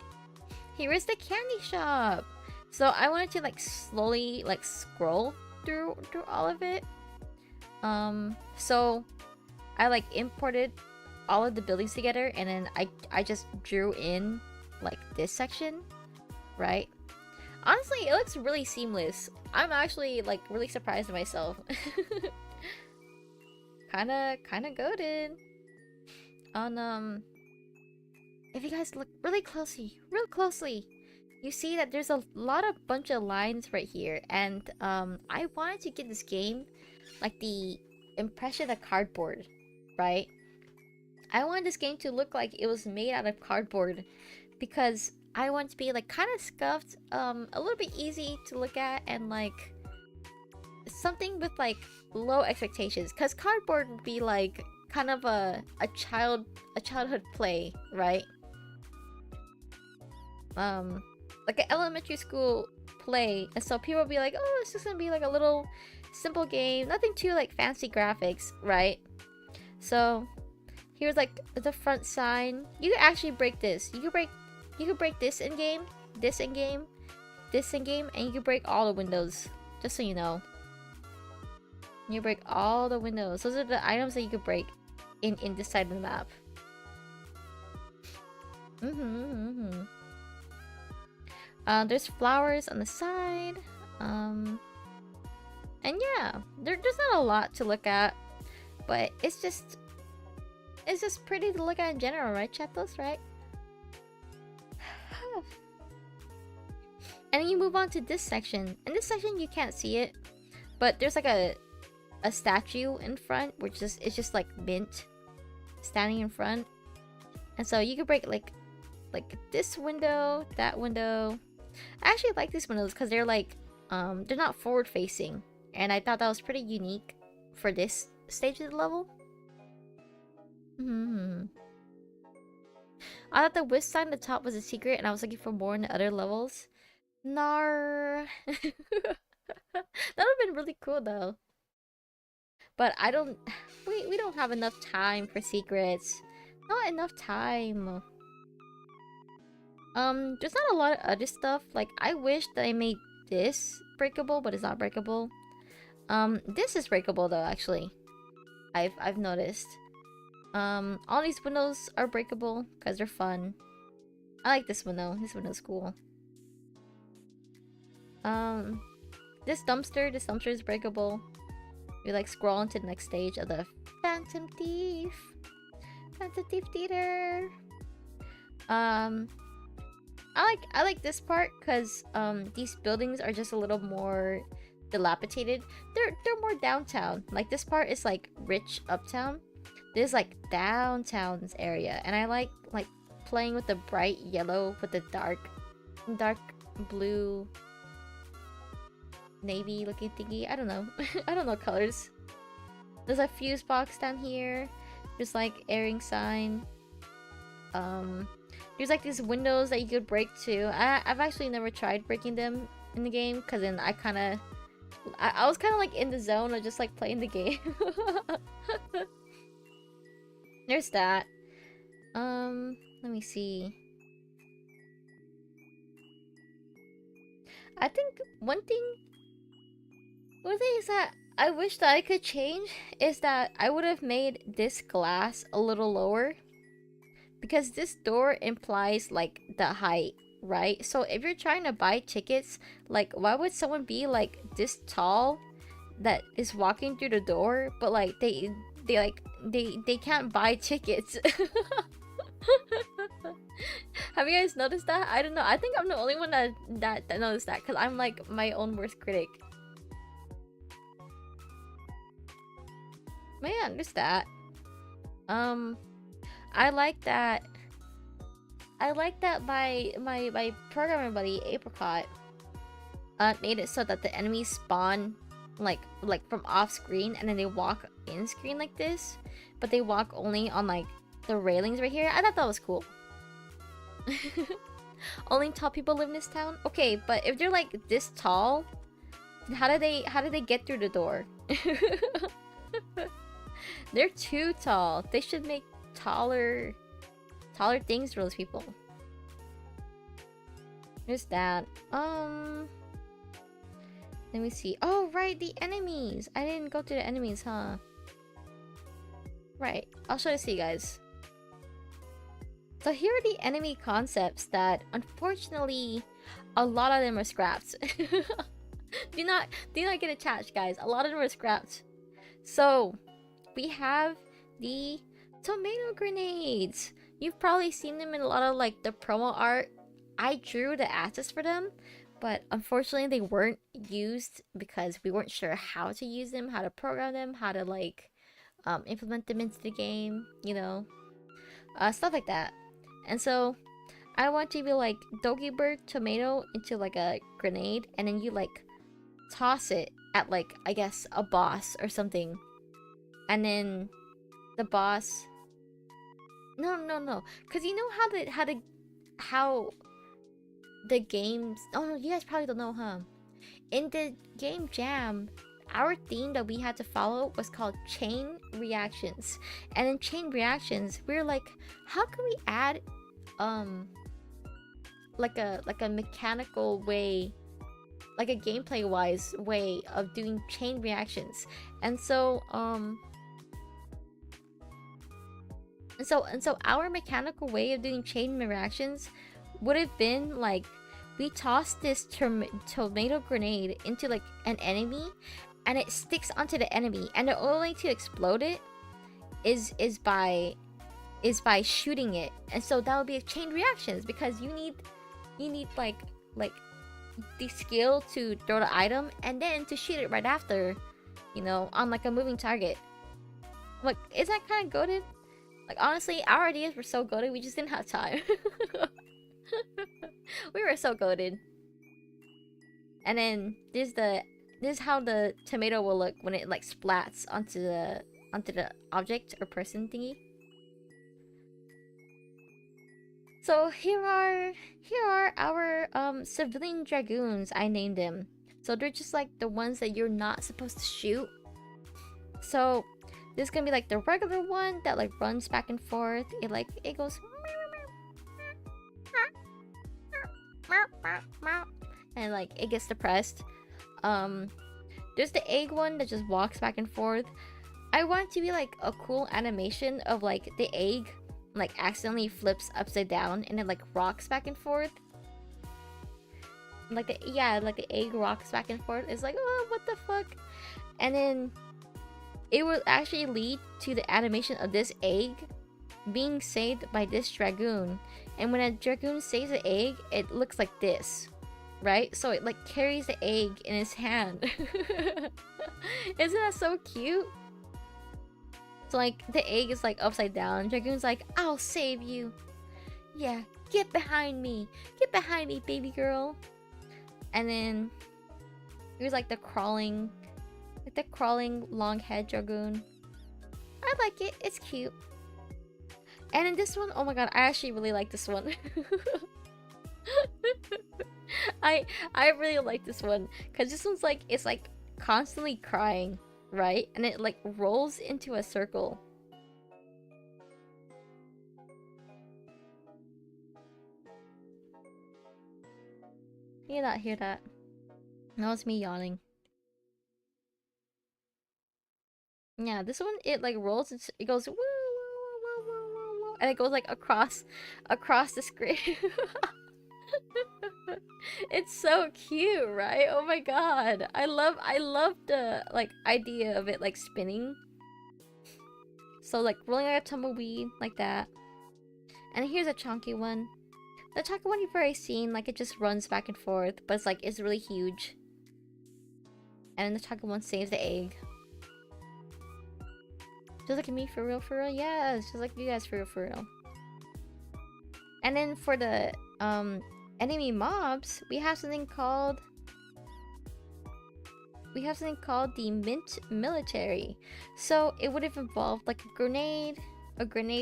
here is the candy shop. So I wanted to like slowly like scroll through all of it. So I like imported all of the buildings together, and then I just drew in like this section, right? Honestly, it looks really seamless. I'm actually like really surprised at myself. kinda goated. On if you guys look really closely, you see that there's a bunch of lines right here, and I wanted to give this game like the impression of cardboard, right? I wanted this game to look like it was made out of cardboard because I want it to be like kind of scuffed, a little bit easy to look at, and like something with like low expectations, because cardboard would be like kind of a childhood play, right? Like an elementary school play, and so people will be like, oh, it's just gonna be like a little simple game, nothing too like fancy graphics, right? So here's like the front sign. You can actually break this. You can break this in game, this in game, this in game, and you can break all the windows, just so you know. You break all the windows. Those are the items that you could break in this side of the map. There's flowers on the side. And yeah, there's not a lot to look at, but it's just pretty to look at in general, right, chatos, right? And then you move on to this section. In this section, you can't see it, but there's like a statue in front, which is just like mint standing in front, and so you can break like this window, that window. I actually like these windows because they're like they're not forward facing, and I thought that was pretty unique for this stage of the level. I thought the whisk sign at the top was a secret, and I was looking for more in the other levels. Nar. That would have been really cool though. But I don't... We don't have enough time for secrets. Not enough time. There's not a lot of other stuff. Like, I wish that I made this breakable, but it's not breakable. This is breakable though, actually. I've noticed. All these windows are breakable because they're fun. I like this window. This window's cool. This dumpster is breakable. You like scroll into the next stage of the Phantom Thief Theater. I like this part because these buildings are just a little more dilapidated. They're more downtown. Like this part is like rich uptown. This is like downtown's area, and I like playing with the bright yellow with the dark blue navy looking thingy. I don't know. I don't know colors. There's a fuse box down here. There's like airing sign. There's like these windows that you could break too. I've actually never tried breaking them in the game because then I was kind of like in the zone of just like playing the game. There's that. Let me see. I think one thing is that I wish that I could change is that I would have made this glass a little lower, because this door implies like the height, right? So if you're trying to buy tickets, like why would someone be like this tall that is walking through the door, but like they can't buy tickets? Have you guys noticed that? I don't know. I think I'm the only one that noticed that, because I'm like my own worst critic. But yeah, there's that. I like that I like that my programmer buddy Apricot made it so that the enemies spawn like from off screen, and then they walk in screen like this, but they walk only on like the railings right here. I thought that was cool. Only tall people live in this town? Okay, but if they're like this tall, how do they get through the door? They're too tall. They should make taller things for those people. There's that. Let me see. Oh, right, the enemies. I didn't go through the enemies, huh? Right. I'll show this to you guys. So here are the enemy concepts that, unfortunately, a lot of them are scrapped. do not get attached, guys. A lot of them are scrapped. So we have the tomato grenades. You've probably seen them in a lot of like the promo art. I drew the assets for them, but unfortunately they weren't used because we weren't sure how to use them, how to program them, how to like implement them into the game, you know, stuff like that. And so I want to be like Doggy Bird tomato into like a grenade, and then you like toss it at like, I guess, a boss or something, and then the boss. No, because you know how the games. Oh no, you guys probably don't know, huh? In the game Jam, our theme that we had to follow was called chain reactions, and in chain reactions, we were like, how can we add like a mechanical way, like a gameplay wise way of doing chain reactions. And so our mechanical way of doing chain reactions would have been like, we toss this tomato grenade into like an enemy, and it sticks onto the enemy, and the only way to explode it is by shooting it. And so that would be a chain reactions, because you need like the skill to throw the item and then to shoot it right after, you know, on like a moving target. Like, is that kind of goated? Like, honestly, our ideas were so goated, we just didn't have time. We were so goated. And then this is how the tomato will look when it like splats onto the object or person thingy. So here are our civilian dragoons, I named them. So they're just like the ones that you're not supposed to shoot. So this is gonna be like the regular one that like runs back and forth. It goes and like it gets depressed. There's the egg one that just walks back and forth. I want it to be like a cool animation of like the egg like accidentally flips upside down and it like rocks back and forth. Like the egg rocks back and forth. It's like, oh, what the fuck? And then it will actually lead to the animation of this egg being saved by this dragoon. And when a dragoon saves the egg, it looks like this, right? So it like carries the egg in his hand. Isn't that so cute? So like the egg is like upside down. Dragoon's like, I'll save you. Yeah, get behind me. Get behind me, baby girl. And then here's like the crawling long head dragoon. I like it. It's cute. And in this one, oh my god, I actually really like this one. I really like this one because this one's like, it's like constantly crying, right? And it like rolls into a circle. You not hear that? That was me yawning. Yeah, this one, it like rolls, it goes woo, woo, woo, woo, woo, woo, and it goes like across the screen. It's so cute, right? Oh my god. I love the like idea of it like spinning. So like rolling like a tumbleweed like that. And here's a chunky one. The chunky one you've already seen, like it just runs back and forth, but it's like, it's really huge. And the chunky one saves the egg. Just like me, for real, for real? Yes, just like you guys, for real, for real. And then for the enemy mobs, we have something called the Mint Military. So it would have involved like a grenade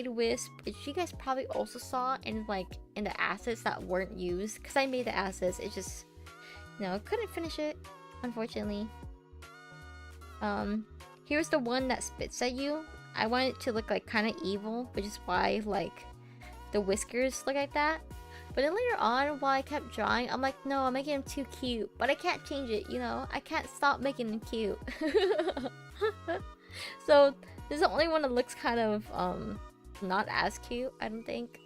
wisp, which you guys probably also saw in like in the assets that weren't used. Because I made the assets, it just couldn't finish it, unfortunately. Here's the one that spits at you. I want it to look like kind of evil, which is why like the whiskers look like that. But then later on, while I kept drawing, I'm like, no, I'm making him too cute. But I can't change it, I can't stop making him cute. So this is the only one that looks kind of not as cute, I don't think.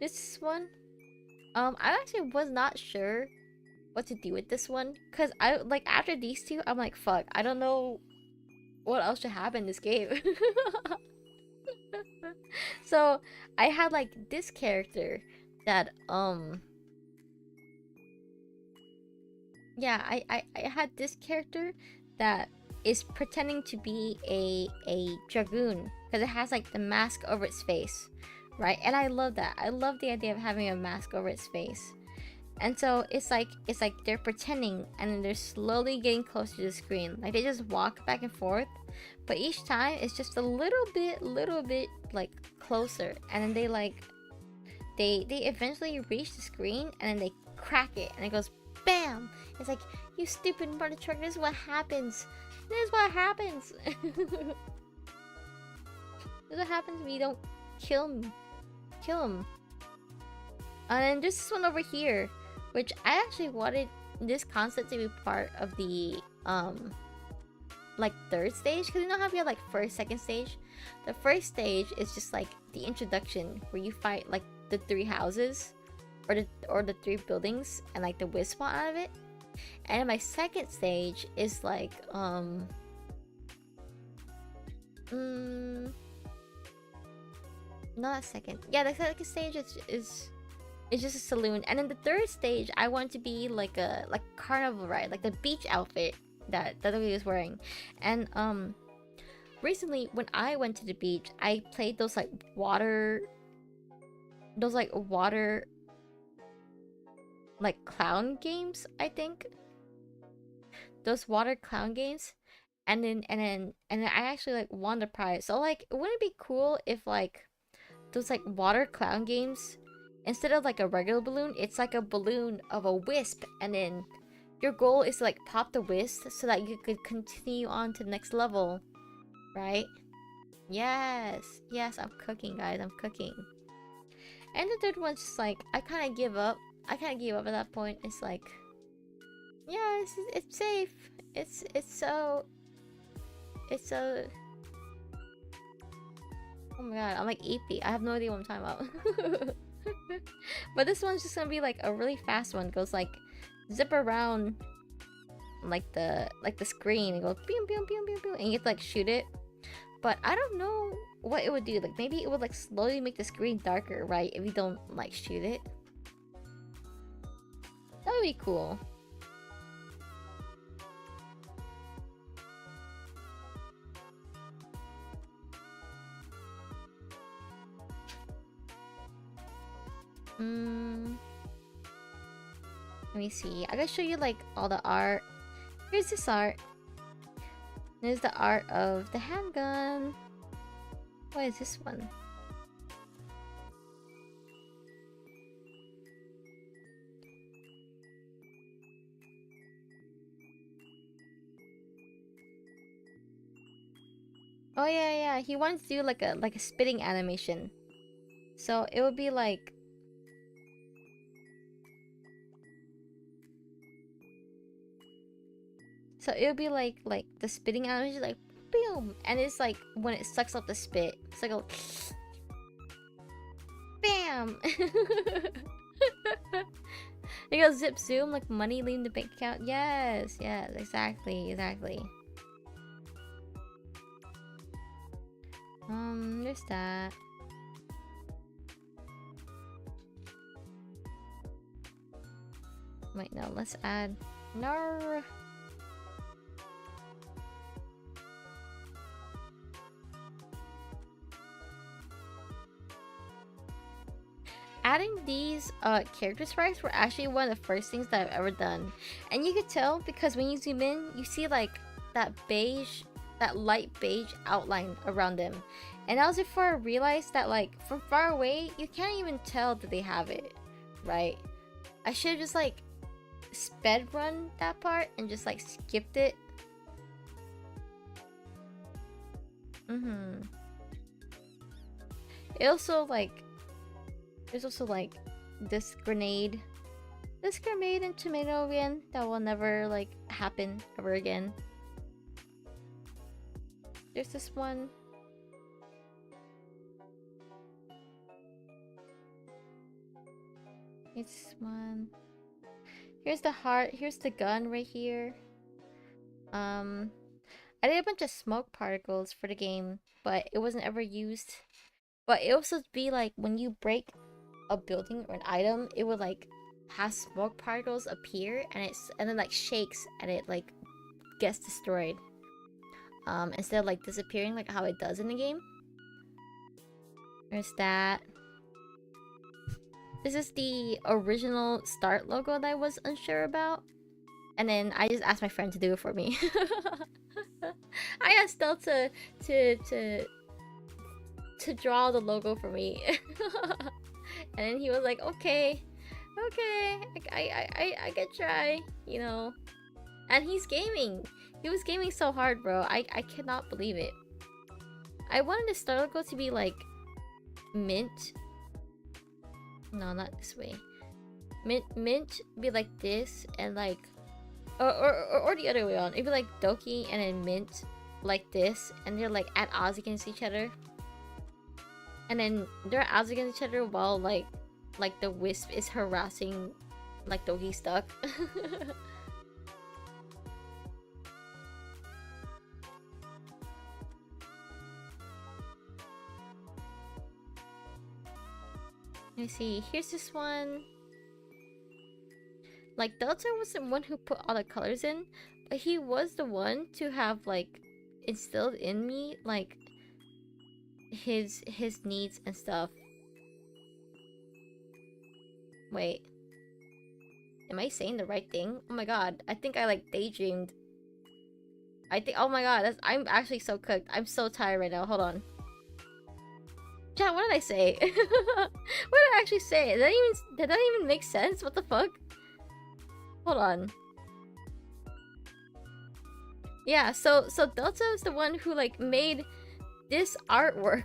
This one, I actually was not sure what to do with this one, because I like after these two, I'm like, fuck, I don't know what else should happen in this game. So I had like this character that yeah, I had this character that is pretending to be a dragoon because it has like the mask over its face, right? And I love that. I love the idea of having a mask over its face. And so it's like they're pretending and then they're slowly getting closer to the screen. Like they just walk back and forth, but each time it's just a little bit like closer, and then they like they eventually reach the screen and then they crack it and it goes bam. It's like, you stupid murder truck, this is what happens. This is what happens. This is what happens when you don't kill him. And then this one over here, which I actually wanted this concept to be part of the like third stage, because you know how we have like first, second stage. The first stage is just like the introduction where you fight like the 3 houses or the 3 buildings and like the wisp spawn out of it. And my second stage is like not a second. Yeah, the second stage is just a saloon, and in the third stage, I want to be like a carnival ride, like the beach outfit that he was wearing. And recently when I went to the beach, I played those water like clown games, I think. Those water clown games. And then I actually like won the prize. So like, wouldn't it be cool if like those like water clown games, instead of like a regular balloon, it's like a balloon of a wisp, and then your goal is to like pop the wisp so that you could continue on to the next level, right? Yes, I'm cooking, guys, I'm cooking. And the third one's just like, I kind of give up. at that point. It's like, yeah, it's safe. It's so. Oh my god, I'm like EP. I have no idea what I'm talking about. But this one's just gonna be like a really fast one. It goes like zip around like the screen and goes pew pew pew pew pew, and you have to like shoot it. But I don't know what it would do. Like maybe it would like slowly make the screen darker, right? If you don't like shoot it. That would be cool. Let me see. I gotta show you like all the art. Here's this art. There's the art of the handgun. What is this one? Oh yeah, he wants to do like a spitting animation. So it would be like, the spitting animation, like boom, and it's like when it sucks up the spit, it's like a bam. It goes zip zoom, like money leaving the bank account. Yes, exactly. There's that. Wait, no, let's add no. adding these character sprites were actually one of the first things that I've ever done. And you could tell because when you zoom in, you see like that beige, that light beige outline around them. And that was before I realized that like from far away, you can't even tell that they have it, right? I should have just like sped run that part and just like skipped it. It also like, there's also like this grenade and tomato again that will never like happen ever again. There's this one. Here's this one. Here's the heart. Here's the gun right here. I did a bunch of smoke particles for the game, but it wasn't ever used. But it also be like when you break a building or an item, it would like have smoke particles appear and then like shakes and it like gets destroyed. Instead of like disappearing like how it does in the game. There's that. This is the original start logo that I was unsure about. And then I just asked my friend to do it for me. I asked Delta to draw the logo for me. And then he was like, okay, I could try, you know. And he's gaming. He was gaming so hard, bro. I cannot believe it. I wanted the star logo to be like mint. No, not this way. Mint be like this and like or the other way on. It'd be like Doki and then mint like this, and they're like at odds against each other. And then they're at odds against each other while like the wisp is harassing like Doki stuck. Let me see. Here's this one. Like Delta wasn't one who put all the colors in, but he was the one to have like instilled in me like his needs and stuff. Wait. Am I saying the right thing? Oh my god, I think I like daydreamed. Oh my god, I'm actually so cooked. I'm so tired right now. Hold on. Chat, what did I say? What did I actually say? Did that even make sense? What the fuck? Hold on. Yeah, so Delta is the one who like made this artwork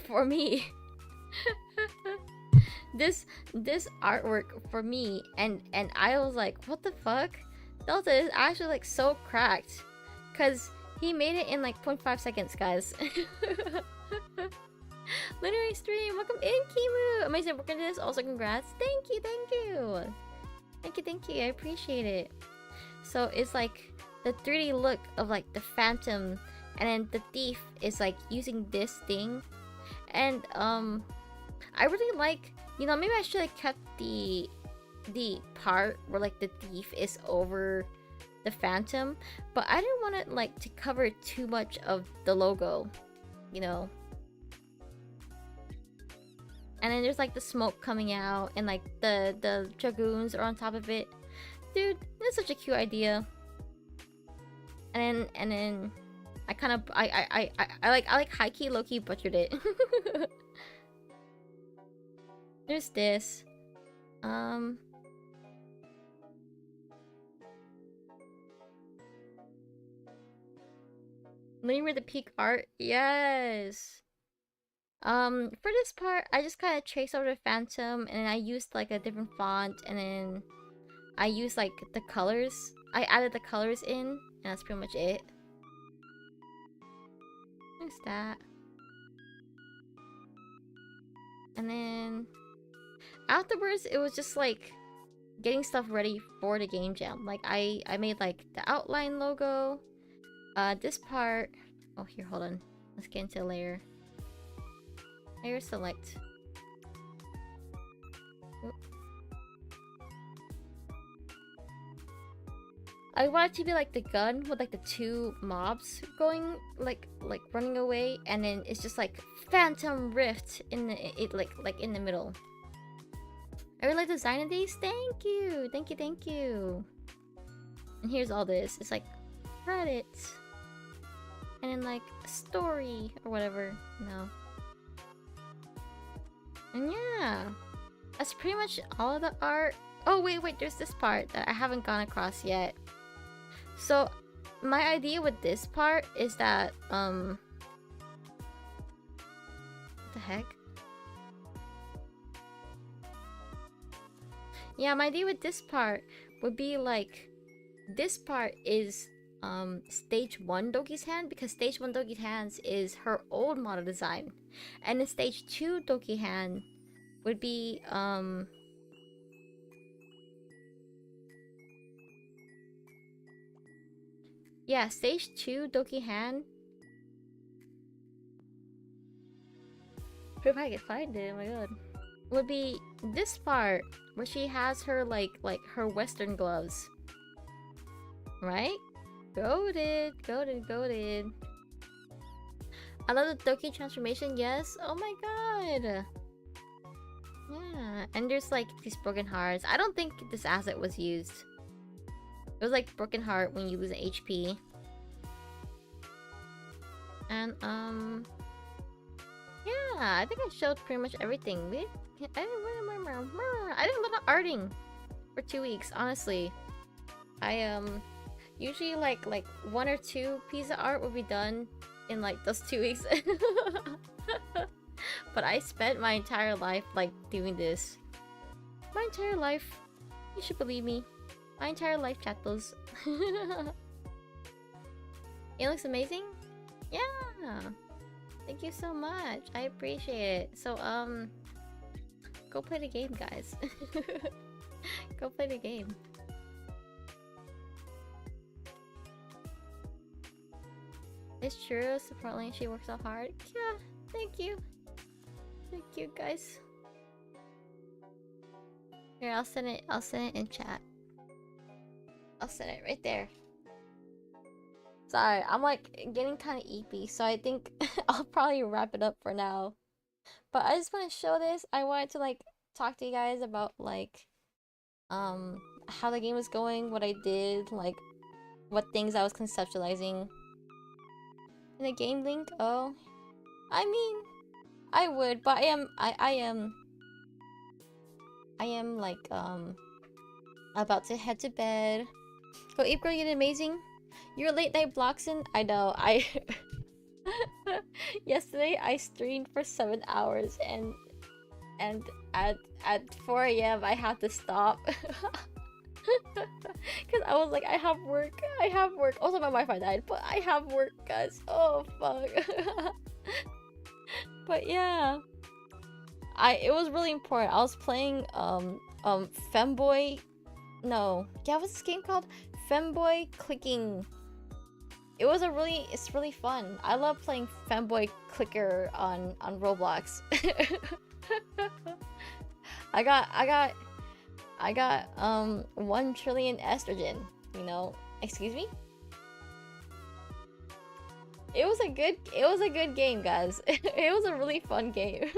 for me. this artwork for me, and I was like, what the fuck? Delta is actually like so cracked, cause he made it in like 0.5 seconds, guys. Lunary stream, welcome in, Kimu. Amazing work on this. Also, congrats. Thank you. I appreciate it. So it's like the 3D look of like the Phantom, and then the thief is like using this thing, and I really like, you know, maybe I should have kept the part where like the thief is over the Phantom, but I didn't want it like to cover too much of the logo, you know. And then there's like the smoke coming out, and like the dragoons are on top of it. Dude, that's such a cute idea. And then I kind of I like high key low key butchered it. There's this. Let me read the peak art. Yes. For this part, I just kind of traced over the Phantom, and then I used like a different font, and then I used like the colors. I added the colors in, and that's pretty much it. There's that. And then afterwards, it was just like getting stuff ready for the game jam. Like I made like the outline logo. This part. Oh, here, hold on. Let's get into layer. Layer select. Oop. I want it to be like the gun with like the two mobs going like running away, and then it's just like Phantom Rift in the like in the middle. I really like the design of these. Thank you. Thank you. Thank you. And here's all this. It's like credits. And then like a story or whatever. No. And yeah. That's pretty much all of the art. Oh, wait. There's this part that I haven't gone across yet. So, my idea with this part is that, what the heck? Yeah, my idea with this part would be like, this part is stage 1 Doki's hand, because stage 1 Doki's hands is her old model design. And in stage 2 Doki hand would be yeah, stage 2 Doki hand. If I could find it, oh my god. Would be this part where she has her like her western gloves. Right? Goated. I love the Doki transformation, yes. Oh my god. Yeah, and there's like these broken hearts. I don't think this asset was used. It was like broken heart when you lose an HP. And yeah, I think I showed pretty much everything. I did a lot of arting for 2 weeks, honestly. I usually like 1 or 2 pieces of art would be done in like those 2 weeks. But I spent my entire life like doing this. My entire life. You should believe me. My entire life, chatos. It looks amazing? Yeah. Thank you so much. I appreciate it. So go play the game, guys. Go play the game. It's true, supporting she works so hard. Yeah, thank you. Thank you, guys. Here, I'll send it in chat. I'll send it right there. Sorry, I'm like getting kind of eepy, so I think I'll probably wrap it up for now. But I just want to show this. I wanted to like talk to you guys about like how the game was going, what I did, like what things I was conceptualizing. In the game link? Oh, I mean, I would, but I am like about to head to bed. Go eat, girl, you did amazing. Your late night blocks in. I know. I yesterday I streamed for 7 hours and at 4 AM I had to stop. Cause I was like, I have work. Also my Wi-Fi died, but I have work, guys. Oh fuck. But yeah, it was really important. I was playing Femboy. No, yeah, what's this game called? Femboy Clicking. It's really fun. I love playing Femboy Clicker on Roblox. I got 1 trillion estrogen, you know. Excuse me? It was a good game, guys. It was a really fun game.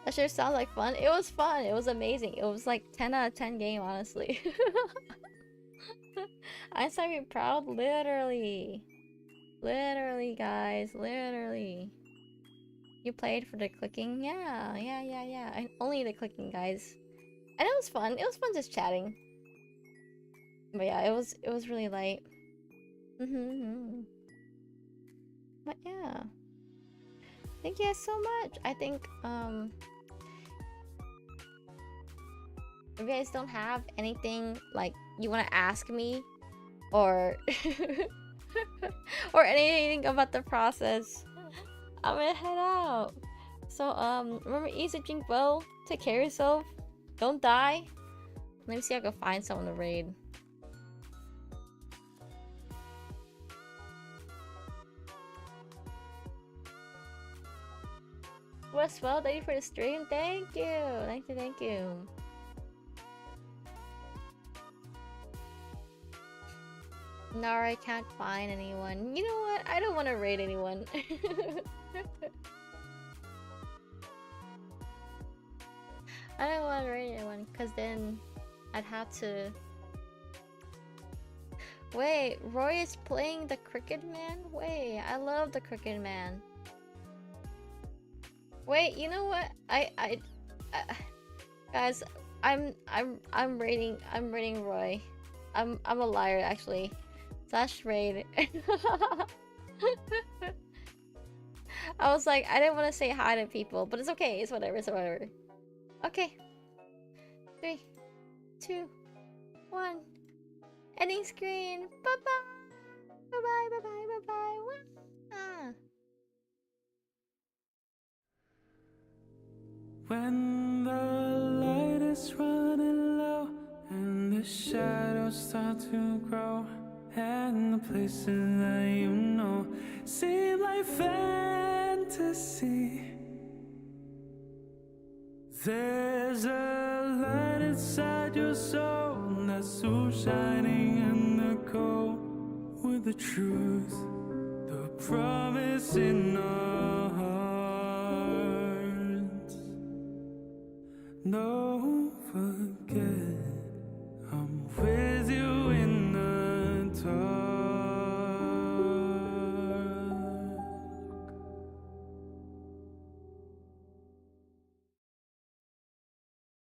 That sure sounds like fun. It was fun. It was amazing. It was like 10 out of 10 game, honestly. I'm so proud, literally. Literally, guys, literally. You played for the clicking? Yeah. And only the clicking, guys. And it was fun. It was fun just chatting. But yeah, it was really light. But yeah. Thank you guys so much. I think if you guys don't have anything like you want to ask me or or anything about the process, I'm gonna head out. So remember, eat, drink well, take care of yourself, don't die. Let me see if I can find someone to raid. Well, thank you for the stream. Thank you. No, I can't find anyone. You know what? I don't want to raid anyone. I don't want to rate anyone because then I'd have to. Wait, Roy is playing the Cricket Man? Wait, I love the Cricket Man. Wait, you know what? Guys, I'm rating Roy. I'm a liar actually. Slash raid. I was like, I didn't want to say hi to people, but it's okay. It's whatever. It's whatever. Okay. 3, 2, 1. Ending screen. Bye bye. Bye bye. Bye bye. Bye bye. Ah. When the light is running low and the shadows start to grow, and the places that you know seem like fantasy, there's a light inside your soul that's so shining in the cold, with the truth, the promise in our hearts. No,